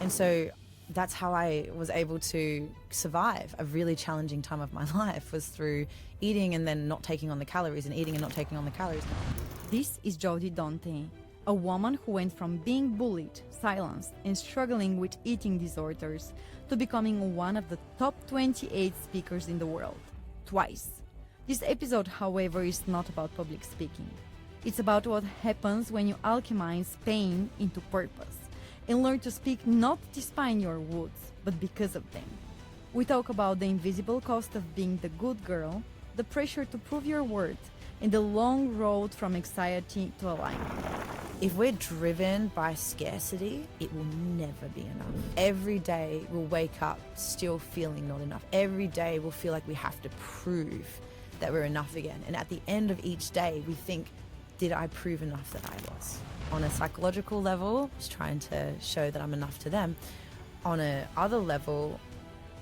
And so that's how I was able to survive a really challenging time of my life, was through eating and then not taking on the calories, and eating and not taking on the calories. This is Jody Dontje, a woman who went from being bullied, silenced, and struggling with eating disorders to becoming one of the top 28 speakers in the world, twice. This episode, however, is not about public speaking. It's about what happens when you alchemize pain into purpose and learn to speak not despite your wounds, but because of them. We talk about the invisible cost of being the good girl, the pressure to prove your worth, and the long road from anxiety to alignment. If we're driven by scarcity, it will never be enough. Every day we'll wake up still feeling not enough. Every day we'll feel like we have to prove that we're enough again. And at the end of each day, we think, did I prove enough that I was? On a psychological level, just trying to show that I'm enough to them. On a other level,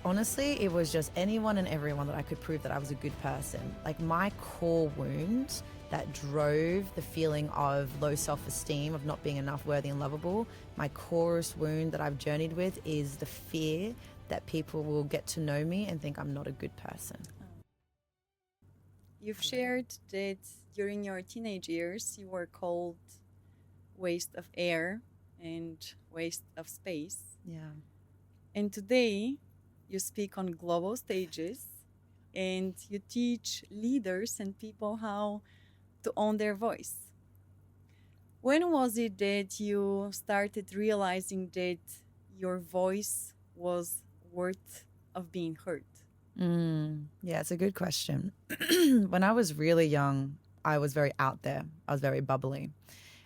honestly, it was just anyone and everyone that I could prove that I was a good person. Like, my core wound that drove the feeling of low self-esteem, of not being enough, worthy and lovable, my corest wound that I've journeyed with is the fear that people will get to know me and think I'm not a good person. You've shared that during your teenage years you were called waste of air and waste of space. Yeah. And today you speak on global stages and you teach leaders and people how to own their voice. When was it that you started realizing that your voice was worth of being heard? Yeah, it's a good question. When I was really young, I was very out there. I was very bubbly.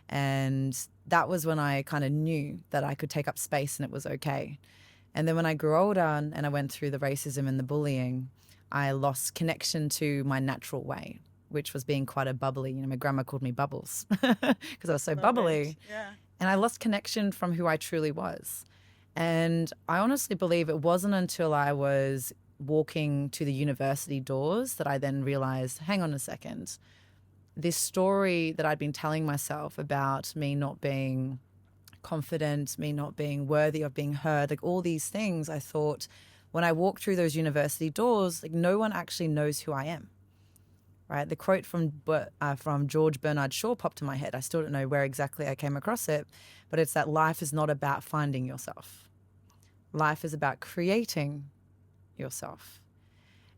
And that was when I kind of knew that I could take up space and it was okay. And then when I grew older and I went through the racism and the bullying, I lost connection to my natural way, which was being quite a bubbly. My grandma called me Bubbles because I was so bubbly. Yeah. And I lost connection from who I truly was. And I honestly believe it wasn't until I was walking to the university doors that I then realized, hang on a second, this story that I'd been telling myself about me not being confident, me not being worthy of being heard, like all these things, I thought when I walk through those university doors, like no one actually knows who I am. Right? The quote from George Bernard Shaw popped to my head. I still don't know where exactly I came across it, but it's that life is not about finding yourself. Life is about creating yourself.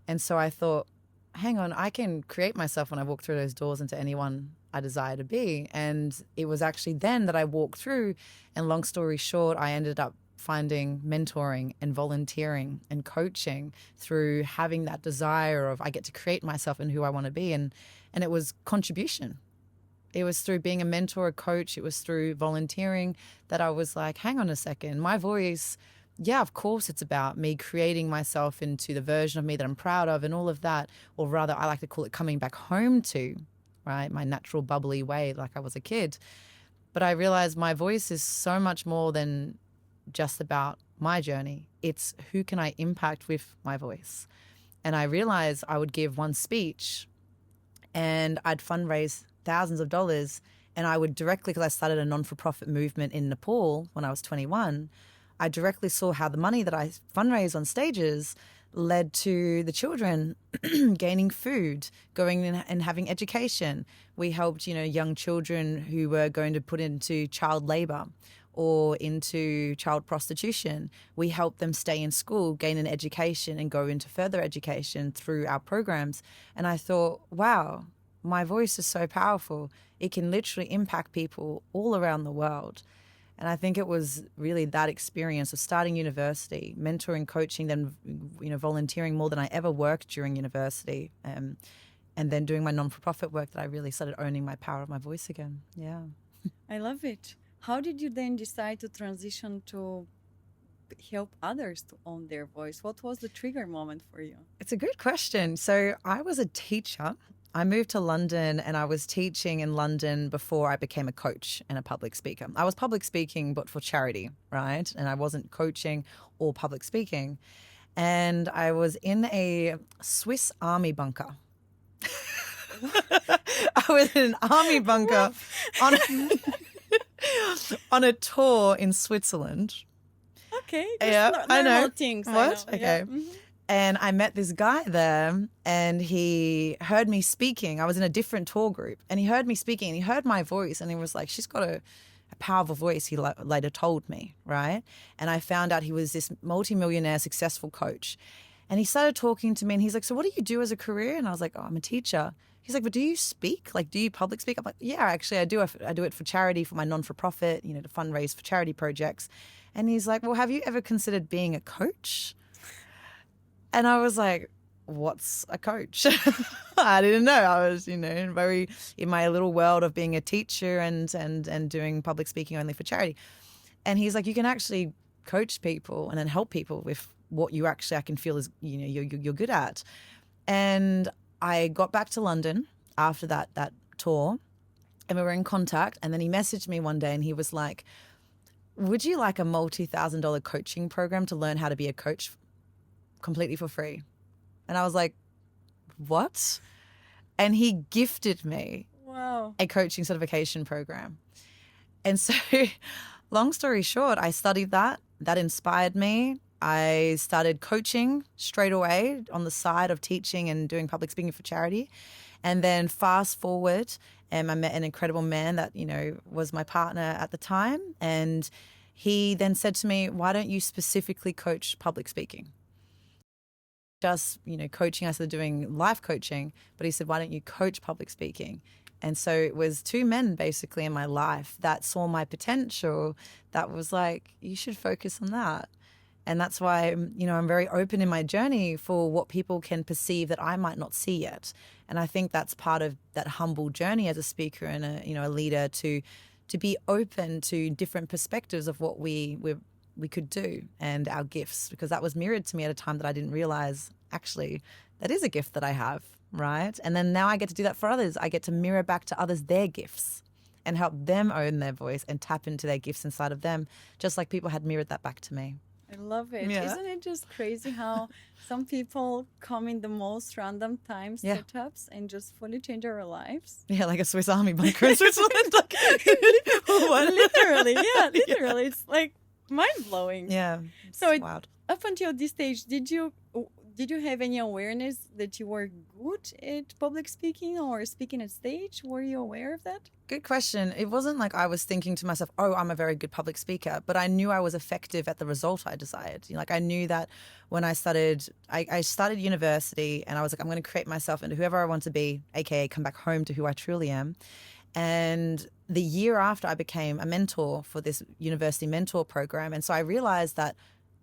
And so I thought, hang on, I can create myself when I walk through those doors into anyone I desire to be. And it was actually then that I walked through, and long story short, I ended up finding mentoring and volunteering and coaching through having that desire of I get to create myself and who I want to be. And it was contribution. It was through being a mentor, a coach. It was through volunteering that I was like, hang on a second, my voice, yeah, of course it's about me creating myself into the version of me that I'm proud of and all of that. Or rather, I like to call it coming back home to, right, my natural bubbly way like I was a kid. But I realized my voice is so much more than just about my journey. It's who can I impact with my voice. And I realized I would give one speech and I'd fundraise thousands of dollars, and I would directly, because I started a non-for-profit movement in Nepal when I was 21, I directly saw how the money that I fundraised on stages led to the children gaining food, going in and having education. We helped, young children who were going to put into child labor or into child prostitution. We helped them stay in school, gain an education, and go into further education through our programs. And I thought, wow, my voice is so powerful. It can literally impact people all around the world. And I think it was really that experience of starting university, mentoring, coaching, then, volunteering more than I ever worked during university. And then doing my non-for-profit work that I really started owning my power of my voice again. Yeah. I love it. How did you then decide to transition to help others to own their voice? What was the trigger moment for you? It's a good question. So I was a teacher. I moved to London and I was teaching in London before I became a coach and a public speaker. I was public speaking, but for charity, right? And I wasn't coaching or public speaking. And I was in a Swiss army bunker. I was in an army bunker on a tour in Switzerland. okay. There's Yeah, I normal know. things. What? I know. Okay. Yeah. Mhm. And I met this guy there, and he heard me speaking. I was in a different tour group, and he heard me speaking, and he heard my voice, and he was like, she's got a powerful voice, he later told me, right? And I found out he was this multimillionaire successful coach. And he started talking to me, and he's like, so what do you do as a career? And I was like, oh, I'm a teacher. He's like, but do you speak? Like, do you public speak? I'm like, yeah, actually, I do. I do it for charity, for my non-for-profit, to fundraise for charity projects. And he's like, well, have you ever considered being a coach? And I was like, what's a coach? I didn't know. I was, very in my little world of being a teacher and doing public speaking only for charity. And he's like, you can actually coach people and then help people with what you actually, I can feel is, you're good at. And I got back to London after that tour, and we were in contact. And then he messaged me one day, and he was like, would you like a multi-$1,000 coaching program to learn how to be a coach completely for free? And I was like, what? And he gifted me Wow. a coaching certification program. And so long story short, I studied that. That inspired me. I started coaching straight away on the side of teaching and doing public speaking for charity. And then fast forward, and I met an incredible man that, was my partner at the time. And he then said to me, why don't you specifically coach public speaking? Just, coaching, I started doing life coaching, but he said, why don't you coach public speaking? And so it was two men basically in my life that saw my potential, that was like, you should focus on that. And that's why, I'm very open in my journey for what people can perceive that I might not see yet. And I think that's part of that humble journey as a speaker and a leader, to be open to different perspectives of what we could do and our gifts, because that was mirrored to me at a time that I didn't realize actually that is a gift that I have, right? And then now I get to do that for others. I get to mirror back to others their gifts and help them own their voice and tap into their gifts inside of them, just like people had mirrored that back to me. I love it. Yeah. Isn't it just crazy how some people come in the most random times, Yeah. setups, and just fully change our lives? Yeah, like a Swiss Army bunker in Switzerland. Literally, yeah, literally. Yeah. It's like mind-blowing. Yeah. So wild. Up until this stage, did you have any awareness that you were good at public speaking or speaking at stage? Were you aware of that? Good question. It wasn't like I was thinking to myself, oh, I'm a very good public speaker, but I knew I was effective at the result I desired. Like I knew that when I started university, and I was like, I'm going to create myself into whoever I want to be, aka come back home to who I truly am. And the year after, I became a mentor for this university mentor program. And so I realized that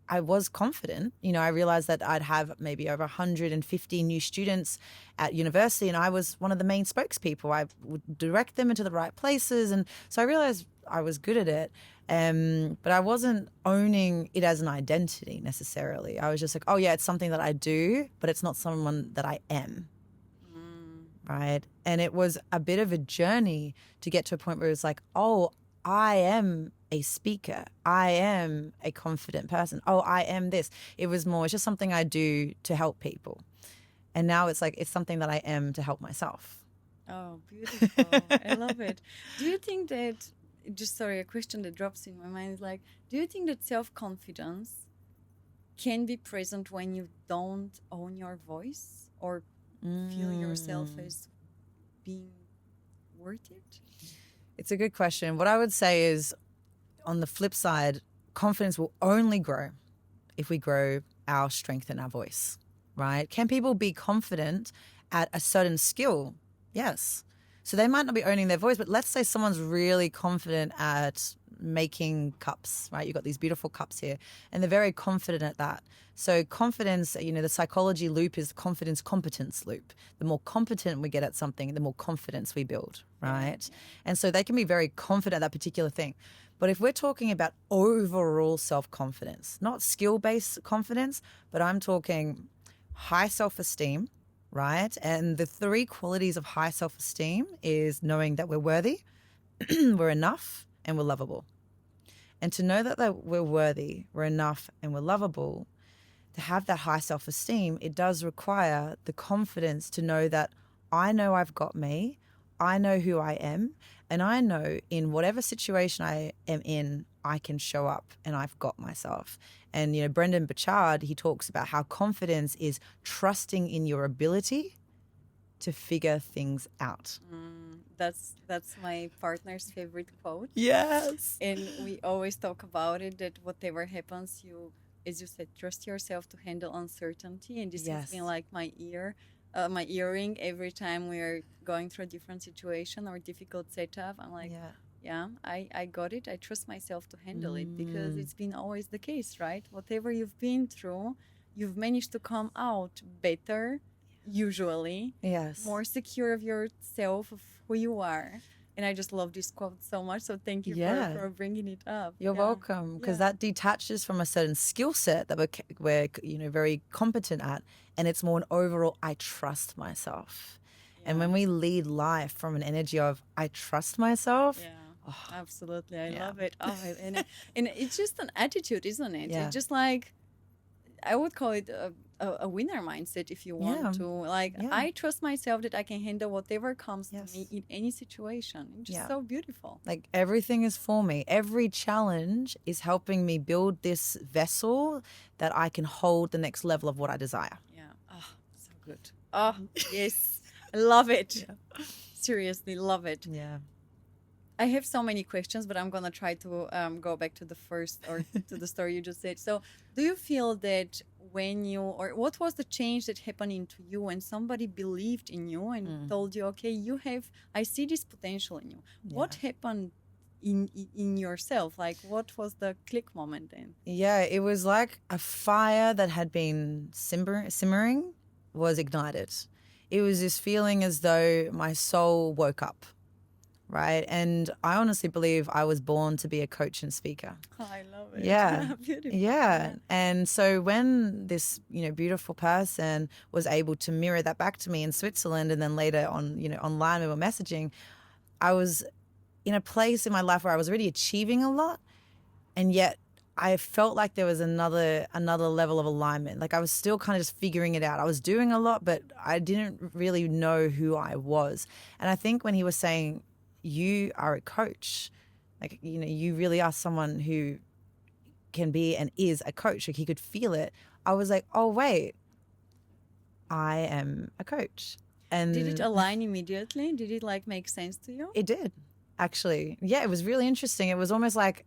I was confident. I realized that I'd have maybe over 150 new students at university, and I was one of the main spokespeople. I would direct them into the right places. And so I realized I was good at it. But I wasn't owning it as an identity necessarily. I was just like, oh yeah, it's something that I do, but it's not someone that I am. Right. And it was a bit of a journey to get to a point where it was like, oh, I am a speaker. I am a confident person. Oh, I am this. It was more, it's just something I do to help people. And now it's like, it's something that I am to help myself. Oh, beautiful. I love it. Do you think that, a question that drops in my mind is like, do you think that self-confidence can be present when you don't own your voice or feel yourself as being worth it? It's a good question. What I would say is, on the flip side, confidence will only grow if we grow our strength in our voice, right? Can people be confident at a certain skill? Yes. So they might not be owning their voice, but let's say someone's really confident at making cups, right? You've got these beautiful cups here, and they're very confident at that. So confidence, the psychology loop is confidence competence loop. The more competent we get at something, the more confidence we build, right? And so they can be very confident at that particular thing. But if we're talking about overall self-confidence, not skill-based confidence, but I'm talking high self-esteem, right? And the three qualities of high self-esteem is knowing that we're worthy, we're enough, and we're lovable. And to know that we're worthy, we're enough, and we're lovable, to have that high self-esteem, it does require the confidence to know that I know I've got me, I know who I am, and I know in whatever situation I am in, I can show up and I've got myself. And, you know, Brendan Burchard, he talks about how confidence is trusting in your ability to figure things out. That's my partner's favorite quote. Yes. And we always talk about it, that whatever happens, you, as you said, trust yourself to handle uncertainty. And this has been like my earring every time we are going through a different situation or difficult setup. I'm like, yeah, I got it. I trust myself to handle it, because it's been always the case, right? Whatever you've been through, you've managed to come out better, usually. Yes. More secure of yourself, of who you are. And I just love this quote so much. So thank you for bringing it up. You're welcome, because that detaches from a certain skill set that we're, you know, very competent at. And it's more an overall, I trust myself. And when we lead life from an energy of, I trust myself. Absolutely. I love it. Oh, and it's just an attitude, isn't it? It's just like, I would call it a winner mindset, if you want to. Like, I trust myself that I can handle whatever comes to me in any situation. It's just so beautiful. Like, everything is for me. Every challenge is helping me build this vessel that I can hold the next level of what I desire. Yeah. Oh, so good. Oh, yes. I love it. Seriously, love it. Yeah. I have so many questions, but I'm going to try to go back to the first, or to the story you just said. So do you feel that when you, or what was the change that happened into you when somebody believed in you and told you, okay, I see this potential in you. What happened in yourself? Like, what was the click moment then? Yeah, it was like a fire that had been simmering was ignited. It was this feeling as though my soul woke up. Right. And I honestly believe I was born to be a coach and speaker. Oh, I love it. Yeah. Beautiful. Yeah. And so when this, you know, beautiful person was able to mirror that back to me in Switzerland, and then later on, you know, online we were messaging, I was in a place in my life where I was already achieving a lot, and yet I felt like there was another level of alignment. Like, I was still kind of just figuring it out. I was doing a lot, but I didn't really know who I was. And I think when he was saying, you are a coach, like, you know, you really are someone who can be and is a coach. Like, he could feel it. I was like, oh, wait, I am a coach. And did it align immediately? Did it like make sense to you? It did, actually. Yeah, it was really interesting. It was almost like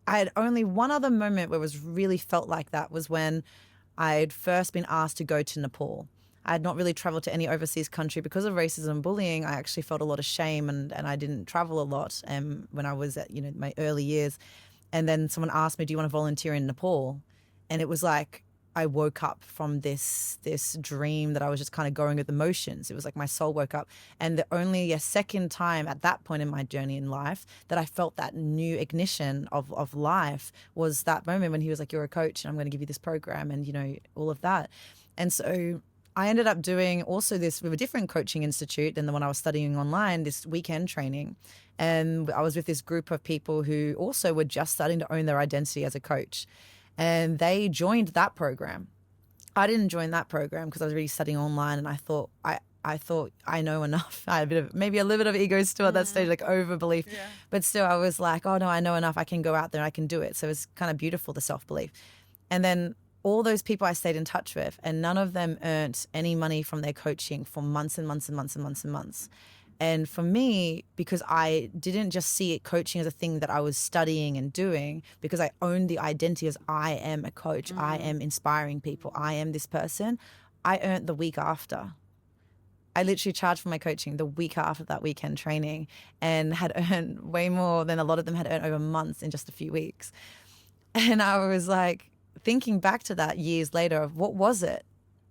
I had only one other moment where it was really felt like that, was when I'd first been asked to go to Nepal. I had not really traveled to any overseas country because of racism and bullying. I actually felt a lot of shame, and I didn't travel a lot when I was at, you know, my early years. And then someone asked me, do you want to volunteer in Nepal? And it was like I woke up from this dream that I was just kind of going with the motions. It was like my soul woke up. And the only a second time at that point in my journey in life that I felt that new ignition of life was that moment when he was like, you're a coach and I'm going to give you this program, and, you know, all of that. And so I ended up doing also this with a different coaching institute than the one I was studying online, this weekend training. And I was with this group of people who also were just starting to own their identity as a coach. And they joined that program. I didn't join that program because I was really studying online, and I thought I know enough. I had maybe a little bit of ego still at that stage, like overbelief. Yeah. But still, I was like, oh no, I know enough. I can go out there and I can do it. So it's kind of beautiful, the self-belief. And then all those people I stayed in touch with, and none of them earned any money from their coaching for months and months and months and months and months. And for me, because I didn't just see it, coaching as a thing that I was studying and doing, because I owned the identity as I am a coach, I am inspiring people, I am this person, I earned the week after. I literally charged for my coaching the week after that weekend training, and had earned way more than a lot of them had earned over months in just a few weeks. And I was like, thinking back to that years later, of what was it?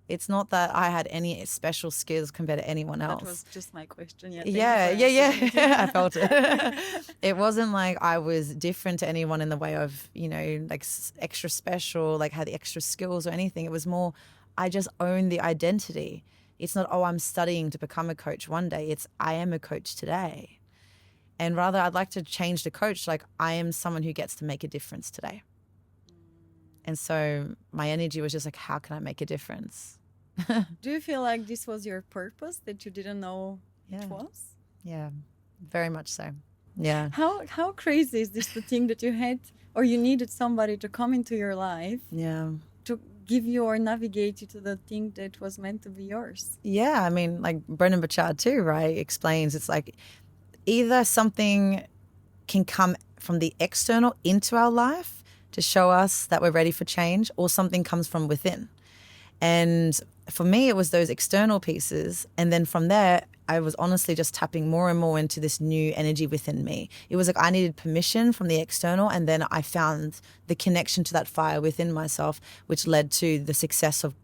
It's not that I had any special skills compared to anyone else. That was just my question. Yeah. I felt it. It wasn't like I was different to anyone in the way of, you know, like extra special, like had the extra skills or anything. It was more, I just owned the identity. It's not, oh, I'm studying to become a coach one day. It's, I am a coach today. And rather, I'd like to change the coach, like, I am someone who gets to make a difference today. And so my energy was just like, how can I make a difference? Do you feel like this was your purpose that you didn't know it was? Yeah, very much so. Yeah. How crazy is this to think that you had or you needed somebody to come into your life Yeah. to give you or navigate you to the thing that was meant to be yours? Yeah. I mean, like Brendan Burchard too, right? Explains it's like either something can come from the external into our life to show us that we're ready for change, or something comes from within. And for me, it was those external pieces. And then from there, I was honestly just tapping more and more into this new energy within me. It was like I needed permission from the external. And then I found the connection to that fire within myself, which led to the success of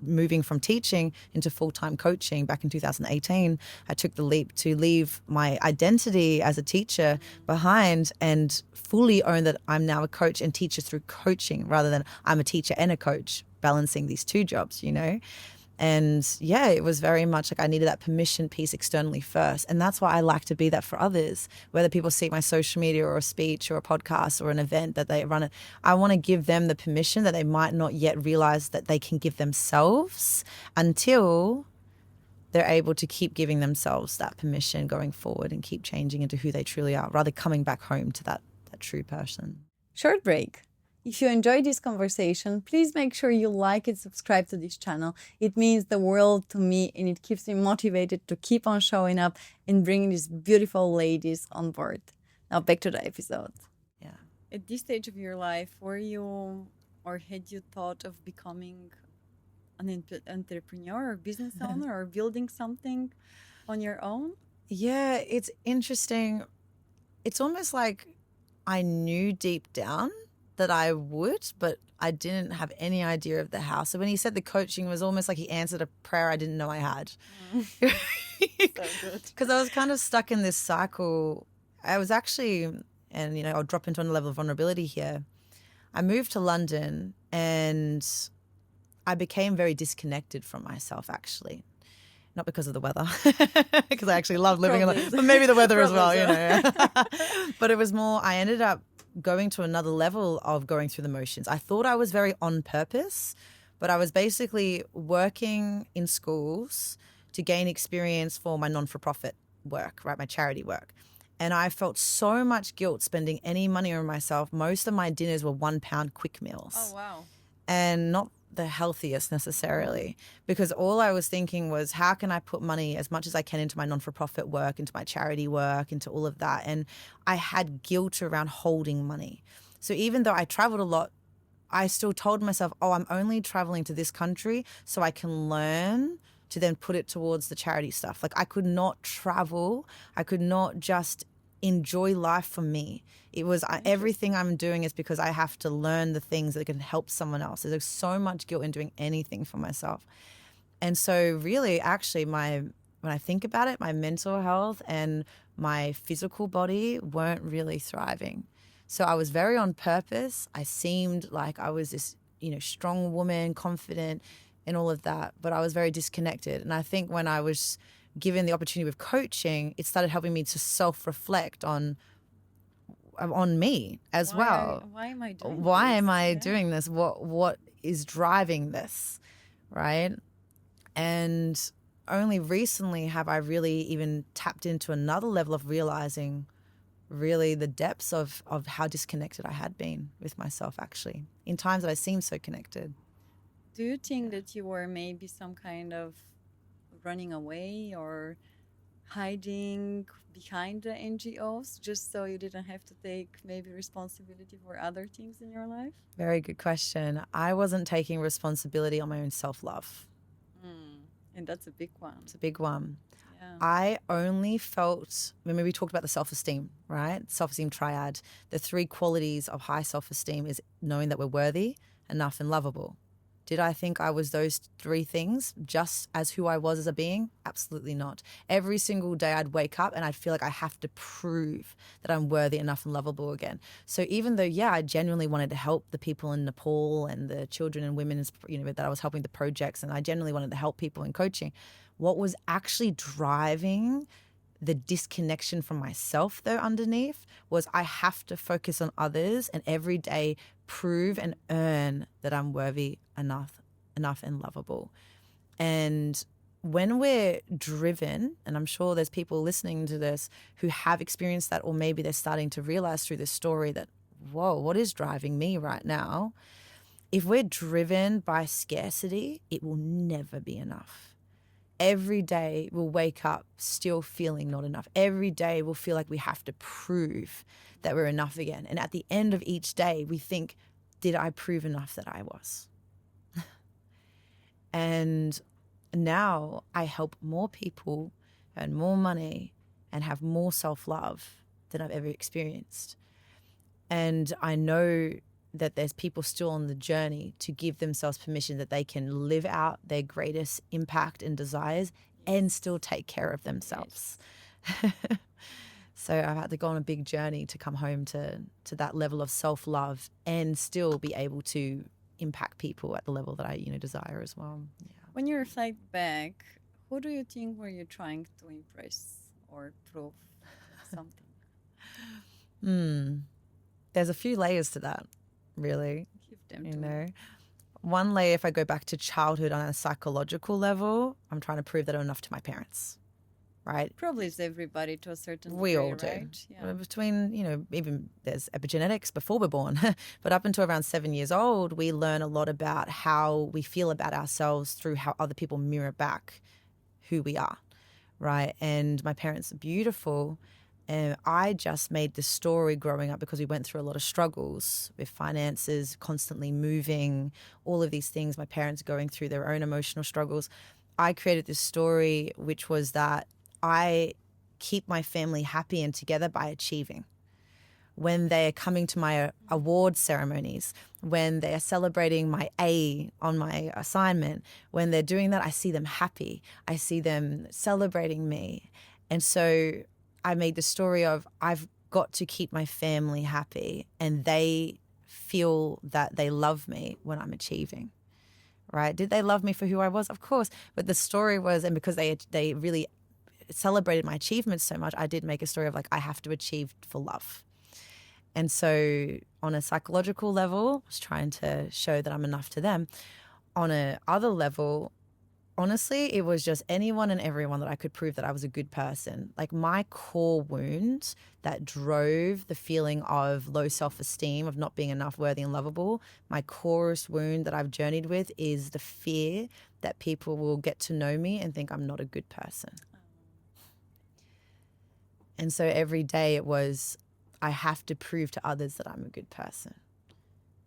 moving from teaching into full-time coaching back in 2018. I took the leap to leave my identity as a teacher behind and fully own that I'm now a coach and teacher through coaching rather than I'm a teacher and a coach, balancing these two jobs, you know? And yeah, it was very much like I needed that permission piece externally first. And that's why I like to be that for others, whether people see my social media or a speech or a podcast or an event that they run. I want to give them the permission that they might not yet realize that they can give themselves until they're able to keep giving themselves that permission going forward and keep changing into who they truly are, rather coming back home to that true person. Short break. If you enjoyed this conversation, please make sure you like and subscribe to this channel. It means the world to me and it keeps me motivated to keep on showing up and bringing these beautiful ladies on board. Now back to the episode. Yeah. At this stage of your life, were you or had you thought of becoming an entrepreneur or business owner or building something on your own? Yeah, it's interesting. It's almost like I knew deep down that I would, but I didn't have any idea of the how. So when he said the coaching, it was almost like he answered a prayer I didn't know I had. So good. Because I was kind of stuck in this cycle. I was actually, and you know, I'll drop into a level of vulnerability here. I moved to London and I became very disconnected from myself, actually. Not because of the weather, because I actually love living in London, but maybe the weather as well, you know. But it was more, I ended up going to another level of going through the motions. I thought I was very on purpose, but I was basically working in schools to gain experience for my non-for-profit work, right, my charity work. And I felt so much guilt spending any money on myself. Most of my dinners were £1 quick meals. Oh, wow. And not the healthiest necessarily, because all I was thinking was, how can I put money as much as I can into my non-for-profit work, into my charity work, into all of that. And I had guilt around holding money. So even though I traveled a lot, I still told myself, oh, I'm only traveling to this country so I can learn to then put it towards the charity stuff. Like I could not travel. I could not just enjoy life for me. It was everything I'm doing is because I have to learn the things that can help someone else. There's so much guilt in doing anything for myself. And so really, actually, when I think about it, my mental health and my physical body weren't really thriving. So I was very on purpose. I seemed like I was this, you know, strong woman, confident and all of that, but I was very disconnected. And I think when I was given the opportunity with coaching, it started helping me to self-reflect on me as well. Why am I doing Why this? am I Yeah. doing this? What is driving this, right? And only recently have I really even tapped into another level of realizing really the depths of how disconnected I had been with myself, actually, in times that I seemed so connected. Do you think that you were maybe some kind of running away or hiding behind the NGOs just so you didn't have to take maybe responsibility for other things in your life? Very good question. I wasn't taking responsibility on my own self-love. And that's a big one. It's a big one. Yeah. I only felt, when we talked about the self-esteem, right? Self-esteem triad. The 3 qualities of high self-esteem is knowing that we're worthy, enough, and lovable. Did I think I was those 3 things just as who I was as a being? Absolutely not. Every single day I'd wake up and I'd feel like I have to prove that I'm worthy, enough, and lovable again. So even though, yeah, I genuinely wanted to help the people in Nepal and the children and women, you know, that I was helping the projects, and I genuinely wanted to help people in coaching, what was actually driving the disconnection from myself, though, underneath, was I have to focus on others and every day prove and earn that I'm worthy, enough and lovable. And when we're driven, and I'm sure there's people listening to this who have experienced that, or maybe they're starting to realize through this story that, whoa, what is driving me right now? If we're driven by scarcity, it will never be enough. Every day we'll wake up still feeling not enough. Every day we'll feel like we have to prove that we're enough again. And at the end of each day, we think, did I prove enough that I was? And now I help more people earn more money and have more self-love than I've ever experienced. And I know that there's people still on the journey to give themselves permission that they can live out their greatest impact and desires and still take care of themselves. So I've had to go on a big journey to come home to that level of self-love and still be able to impact people at the level that I, desire as well. Yeah. When you reflect back, who do you think were you trying to impress or prove something? There's a few layers to that, really. Give them to me. One layer, if I go back to childhood on a psychological level, I'm trying to prove that I'm enough to my parents, right? Probably is everybody to a certain We degree, all do. right? Yeah. Between, even there's epigenetics before we're born, but up until around 7 years old, we learn a lot about how we feel about ourselves through how other people mirror back who we are, right? And my parents are beautiful. And I just made this story growing up because we went through a lot of struggles with finances, constantly moving, all of these things, my parents going through their own emotional struggles. I created this story, which was that I keep my family happy and together by achieving. When they are coming to my award ceremonies, when they are celebrating my A on my assignment, when they're doing that, I see them happy. I see them celebrating me. And so I made the story of I've got to keep my family happy and they feel that they love me when I'm achieving, right? Did they love me for who I was? Of course. But the story was, and because they really celebrated my achievements so much, I did make a story of like, I have to achieve for love. And so on a psychological level, I was trying to show that I'm enough to them. On a other level, honestly, it was just anyone and everyone that I could prove that I was a good person. Like my core wound that drove the feeling of low self-esteem, of not being enough, worthy and lovable, my corest wound that I've journeyed with is the fear that people will get to know me and think I'm not a good person. And so every day it was, I have to prove to others that I'm a good person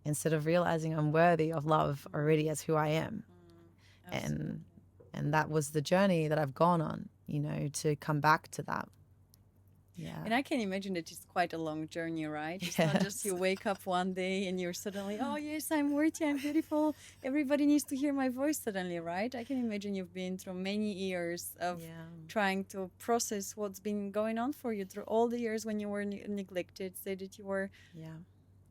instead of realizing I'm worthy of love already as who I am. And that was the journey that I've gone on, to come back to that. Yeah. And I can imagine that it's quite a long journey, right? It's not just you wake up one day and you're suddenly, oh, yes, I'm worthy, I'm beautiful. Everybody needs to hear my voice suddenly, right? I can imagine you've been through many years of trying to process what's been going on for you through all the years when you were neglected, say that you were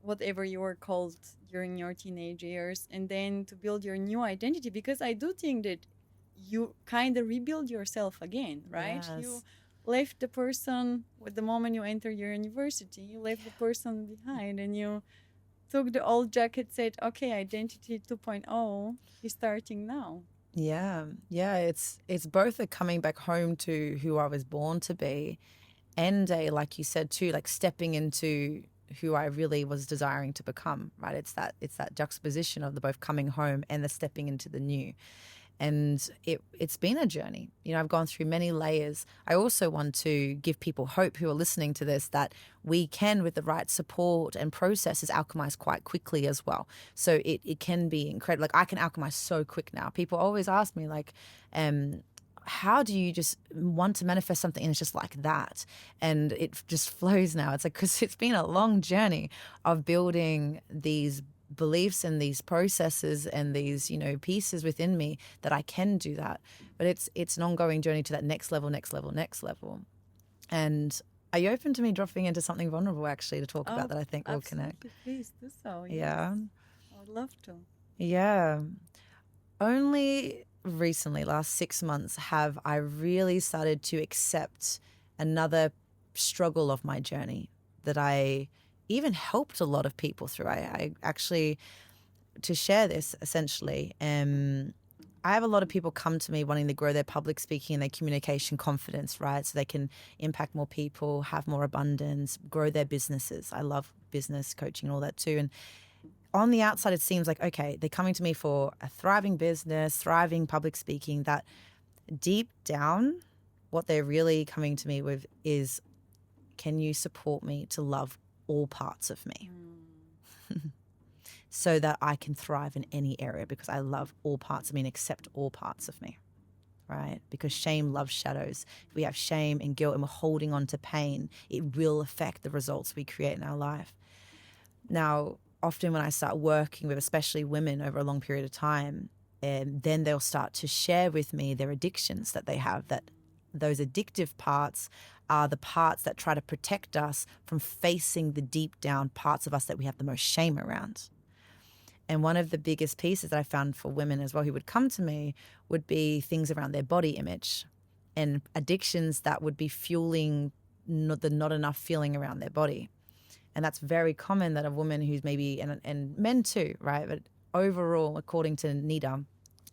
whatever you were called during your teenage years, and then to build your new identity. Because I do think that you kind of rebuild yourself again, right? Yes. You left the person with the moment you enter your university. You left the person behind and you took the old jacket, said, okay, identity 2.0 is starting now. Yeah. It's both a coming back home to who I was born to be and a, like you said too, like stepping into who I really was desiring to become, right? It's that juxtaposition of the both coming home and the stepping into the new. And it's been a journey. I've gone through many layers. I also want to give people hope who are listening to this that we can, with the right support and processes, alchemize quite quickly as well. So it can be incredible. Like I can alchemize so quick now. People always ask me like, how do you just want to manifest something and it's just like that? And it just flows now. It's like, because it's been a long journey of building these beliefs and these processes and these pieces within me that I can do that, but it's an ongoing journey to that next level. And are you open to me dropping into something vulnerable actually to talk about that I think will connect? Please do so. Yes. Yeah, I would love to. Yeah, only recently, last 6 months, have I really started to accept another struggle of my journey that I even helped a lot of people through. I actually, to share this essentially, I have a lot of people come to me wanting to grow their public speaking and their communication confidence, right? So they can impact more people, have more abundance, grow their businesses. I love business coaching and all that too. And on the outside, it seems like, okay, they're coming to me for a thriving business, thriving public speaking. That deep down, what they're really coming to me with is, can you support me to love all parts of me? So that I can thrive in any area, because I love all parts of me and accept all parts of me, right? Because shame loves shadows. If we have shame and guilt and we're holding on to pain, it will affect the results we create in our life. Now, often when I start working with especially women over a long period of time, then they'll start to share with me their addictions that they have, that those addictive parts are the parts that try to protect us from facing the deep down parts of us that we have the most shame around. And one of the biggest pieces that I found for women as well who would come to me would be things around their body image and addictions that would be fueling the not enough feeling around their body. And that's very common, that a woman who's maybe, and men too, right? But overall, according to NEDA,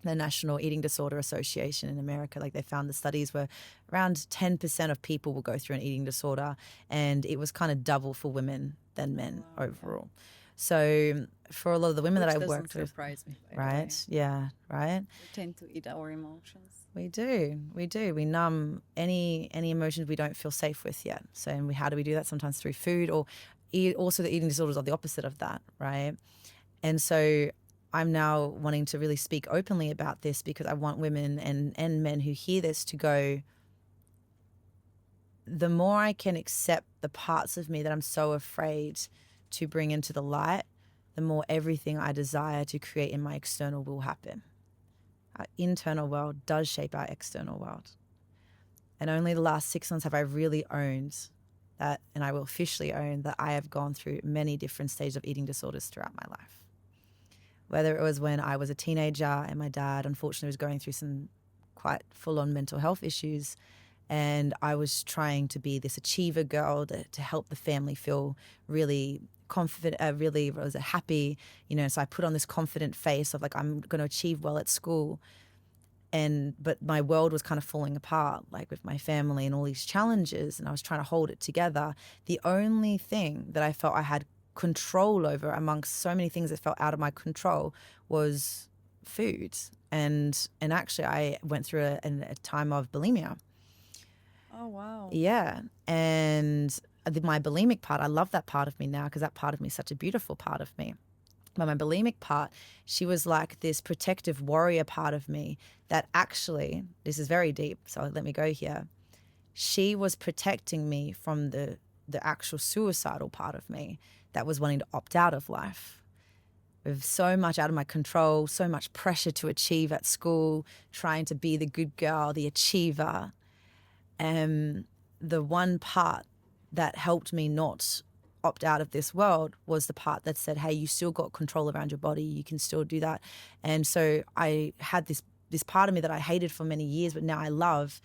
the National Eating Disorder Association in America, like they found the studies were around 10% of people will go through an eating disorder, and it was kind of double for women than men overall. So for a lot of the women that I worked with, surprise me, right? Yeah, right. We tend to eat our emotions. We do. We numb any emotions we don't feel safe with yet. So, and how do we do that? Sometimes through food, or also the eating disorders are the opposite of that, right? And so I'm now wanting to really speak openly about this, because I want women and men who hear this to go, the more I can accept the parts of me that I'm so afraid to bring into the light, the more everything I desire to create in my external will happen. Our internal world does shape our external world. And only the last 6 months have I really owned that, and I will officially own that I have gone through many different stages of eating disorders throughout my life. Whether it was when I was a teenager and my dad unfortunately was going through some quite full-on mental health issues, and I was trying to be this achiever girl to help the family feel really confident, really was happy, so I put on this confident face of like, I'm going to achieve well at school. But my world was kind of falling apart, like with my family and all these challenges, and I was trying to hold it together. The only thing that I felt I had control over, amongst so many things that felt out of my control, was food. And actually I went through a time of bulimia. Oh, wow. Yeah. And my bulimic part, I love that part of me now, because that part of me is such a beautiful part of me. But my bulimic part, she was like this protective warrior part of me that actually, this is very deep, so let me go here. She was protecting me from the actual suicidal part of me that was wanting to opt out of life. With so much out of my control, so much pressure to achieve at school, trying to be the good girl, the achiever. And the one part that helped me not opt out of this world was the part that said, hey, you still got control around your body, you can still do that. And so I had this part of me that I hated for many years, but now I love,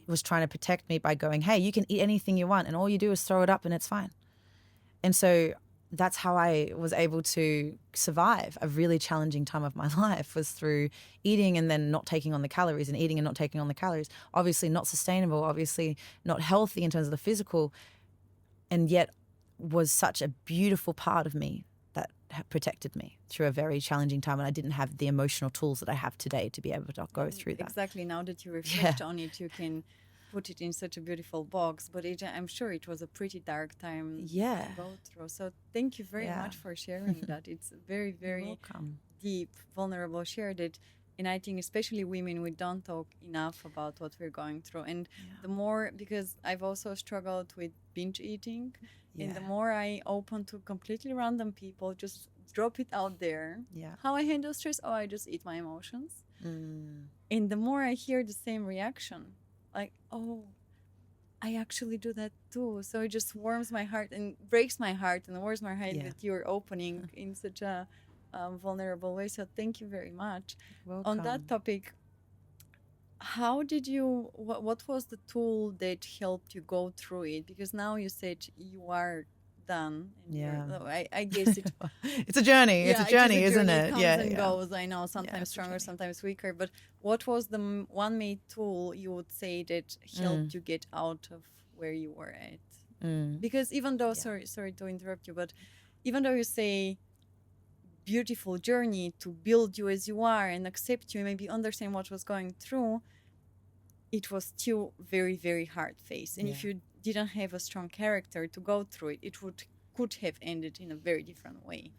was trying to protect me by going, hey, you can eat anything you want and all you do is throw it up and it's fine. And so that's how I was able to survive a really challenging time of my life, was through eating and then not taking on the calories, and eating and not taking on the calories. Obviously not sustainable, obviously not healthy in terms of the physical, and yet was such a beautiful part of me that protected me through a very challenging time, and I didn't have the emotional tools that I have today to be able to go through that. Exactly. Now that you reflect on it, you can put it in such a beautiful box, but I'm sure it was a pretty dark time to go through. So thank you very much for sharing that. It's very, very deep, vulnerable share that, and I think especially women, we don't talk enough about what we're going through. And the more, because I've also struggled with binge eating, and the more I open to completely random people, just drop it out there. How I handle stress? Oh, I just eat my emotions. And the more I hear the same reaction, like, oh, I actually do that too. So it just warms my heart and breaks my heart and warms my heart that you're opening in such a vulnerable way. So thank you very much. Welcome. On that topic, how did you, what was the tool that helped you go through it? Because now you said you are done. And Yeah. I guess it. It's a journey. It's a journey, isn't It it? comes Yeah, and yeah. goes. I know, sometimes it's a stronger, journey. sometimes weaker. But what was the one main tool you would say that helped you get out of where you were at? Because even though, sorry to interrupt you, but even though you say beautiful journey to build you as you are and accept you and maybe understand what was going through, it was still very, very hard phase. And if you didn't have a strong character to go through it, it could have ended in a very different way.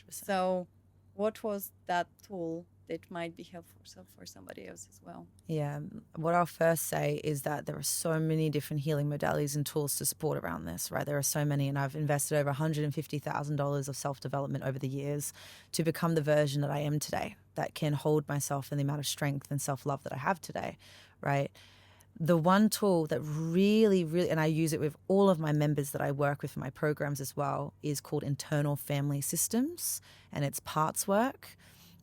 100%. So what was that tool that might be helpful for somebody else as well? Yeah. What I'll first say is that there are so many different healing modalities and tools to support around this, right? There are so many, and I've invested over $150,000 of self-development over the years to become the version that I am today, that can hold myself in the amount of strength and self-love that I have today, right? The one tool that really, really, and I use it with all of my members that I work with in my programs as well, is called internal family systems, and it's parts work.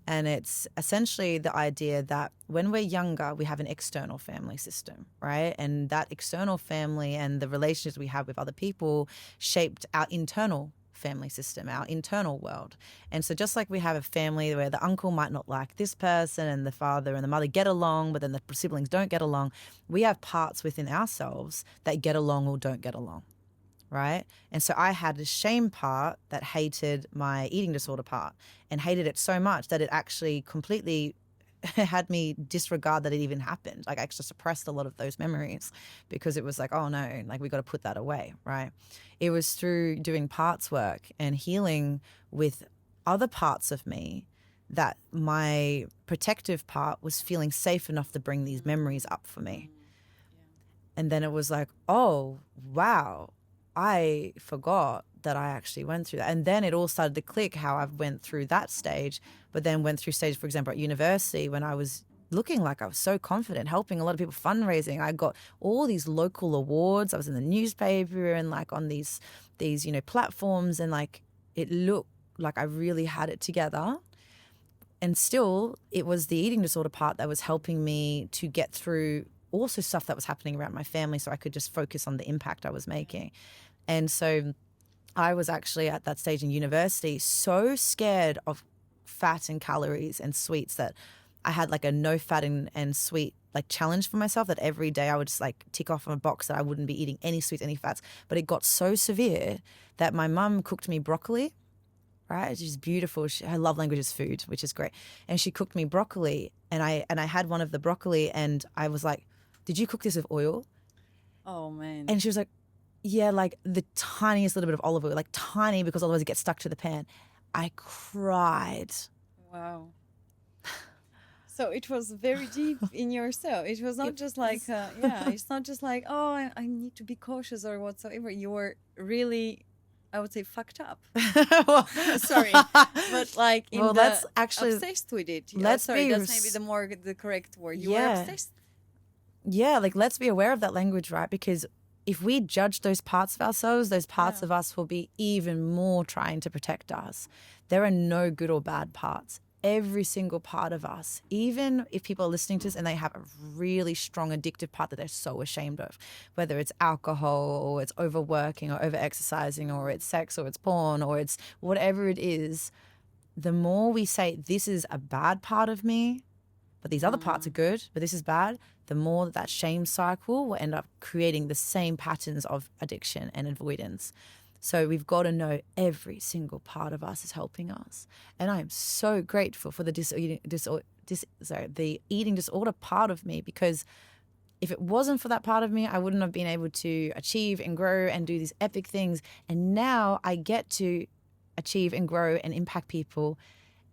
And it's essentially the idea that when we're younger, we have an external family system, right? And that external family and the relationships we have with other people shaped our internal family system, our internal world. And so just like we have a family where the uncle might not like this person and the father and the mother get along, but then the siblings don't get along, we have parts within ourselves that get along or don't get along. Right? And so I had a shame part that hated my eating disorder part and hated it so much that it actually completely had me disregard that it even happened. Like I actually suppressed a lot of those memories because it was like, oh no, like we got to put that away, right? It was through doing parts work and healing with other parts of me that my protective part was feeling safe enough to bring these memories up for me. And then it was like, oh, wow. I forgot that I actually went through that. And then it all started to click how I went through that stage, but then went through stage, for example, at university when I was looking like I was so confident, helping a lot of people fundraising. I got all these local awards. I was in the newspaper and like on these, platforms, and like it looked like I really had it together. And still it was the eating disorder part that was helping me to get through also stuff that was happening around my family so I could just focus on the impact I was making. And so I was actually at that stage in university so scared of fat and calories and sweets that I had like a no fat and sweet like challenge for myself that every day I would just like tick off on a box that I wouldn't be eating any sweets, any fats. But it got so severe that my mum cooked me broccoli, right? She's beautiful. Her love language is food, which is great. And she cooked me broccoli and I had one of the broccoli and I was like, did you cook this with oil? Oh, man. And she was like, yeah, like the tiniest little bit of olive oil, like tiny, because otherwise it gets stuck to the pan. I cried. Wow. So it was very deep in yourself. It was not just like, it's not just like, oh, I need to be cautious or whatsoever. You were really, I would say, fucked up. Sorry. But like, that's actually obsessed with it. That's maybe the correct word. You were obsessed. Yeah, like let's be aware of that language, right? Because if we judge those parts of ourselves, those parts of us will be even more trying to protect us. There are no good or bad parts. Every single part of us, even if people are listening to this and they have a really strong addictive part that they're so ashamed of, whether it's alcohol or it's overworking or over-exercising or it's sex or it's porn or it's whatever it is, the more we say this is a bad part of me, but these other parts are good, but this is bad, the more that shame cycle will end up creating the same patterns of addiction and avoidance. So we've got to know every single part of us is helping us. And I am so grateful for the eating disorder part of me, because if it wasn't for that part of me, I wouldn't have been able to achieve and grow and do these epic things. And now I get to achieve and grow and impact people.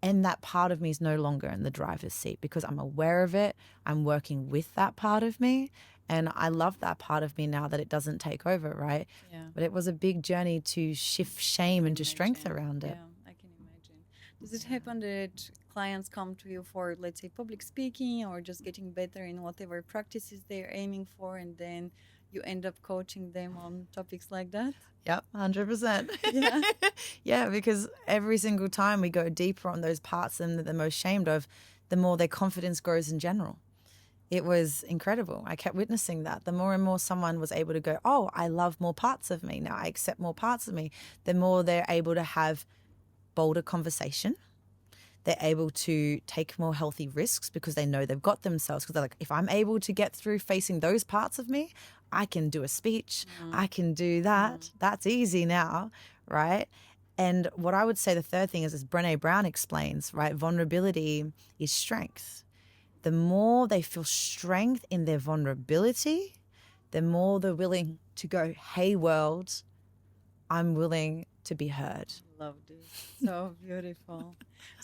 And that part of me is no longer in the driver's seat because I'm aware of it. I'm working with that part of me. And I love that part of me now that it doesn't take over, right? Yeah. But it was a big journey to shift shame into strength around it. Yeah, I can imagine. Does it happen that clients come to you for, let's say, public speaking or just getting better in whatever practices they're aiming for, and then you end up coaching them on topics like that? Yep, 100%. Yeah. Yeah, because every single time we go deeper on those parts that they're most ashamed of, the more their confidence grows in general. it was incredible. I kept witnessing that. The more and more someone was able to go, oh, I love more parts of me now, I accept more parts of me, the more they're able to have bolder conversation. They're able to take more healthy risks because they know they've got themselves. Because they're like, if I'm able to get through facing those parts of me, I can do a speech. I can do that. That's easy now, right? And what I would say the third thing is, as Brené Brown explains, right, vulnerability is strength. The more they feel strength in their vulnerability, the more they're willing to go, hey, world, I'm willing to be heard. Loved it. So beautiful.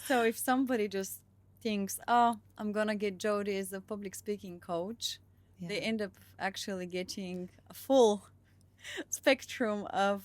So if somebody just thinks, oh, I'm going to get Jody as a public speaking coach, they end up actually getting a full spectrum of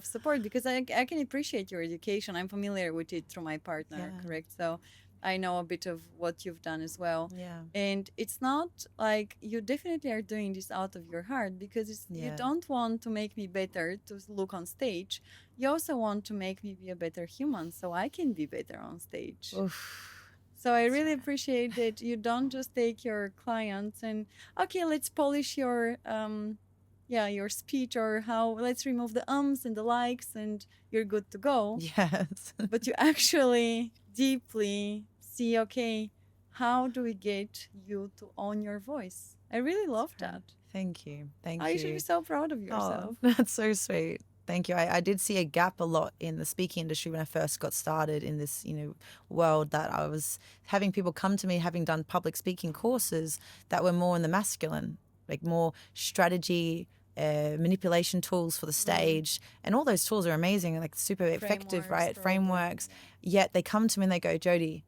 support, because I can appreciate your education. I'm familiar with it through my partner, correct? So I know a bit of what you've done as well. Yeah. And it's not like, you definitely are doing this out of your heart, because you don't want to make me better to look on stage. You also want to make me be a better human so I can be better on stage. Oof. So I really appreciate that you don't just take your clients and, okay, let's polish your your speech, or let's remove the ums and the likes and you're good to go. Yes. But you actually deeply see, okay, how do we get you to own your voice? I really love that. Thank you. Thank Oh, you. you should be so proud of yourself. Oh, that's so sweet. Thank you. I did see a gap a lot in the speaking industry when I first got started in this, world, that I was having people come to me having done public speaking courses that were more in the masculine, like more strategy, manipulation tools for the stage. And all those tools are amazing and like super effective, right? Frameworks. Yet they come to me and they go, Jody,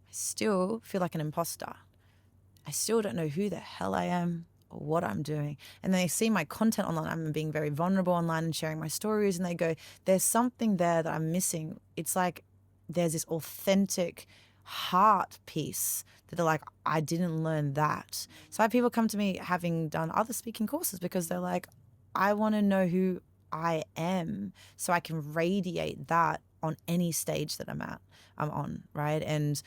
I still feel like an imposter. I still don't know who the hell I am or what I'm doing. And they see my content online. I'm being very vulnerable online and sharing my stories. And they go, there's something there that I'm missing. It's like there's this authentic heart piece that they're like, I didn't learn that. So I have people come to me having done other speaking courses because they're like, I want to know who I am so I can radiate that on any stage that I'm on, right? And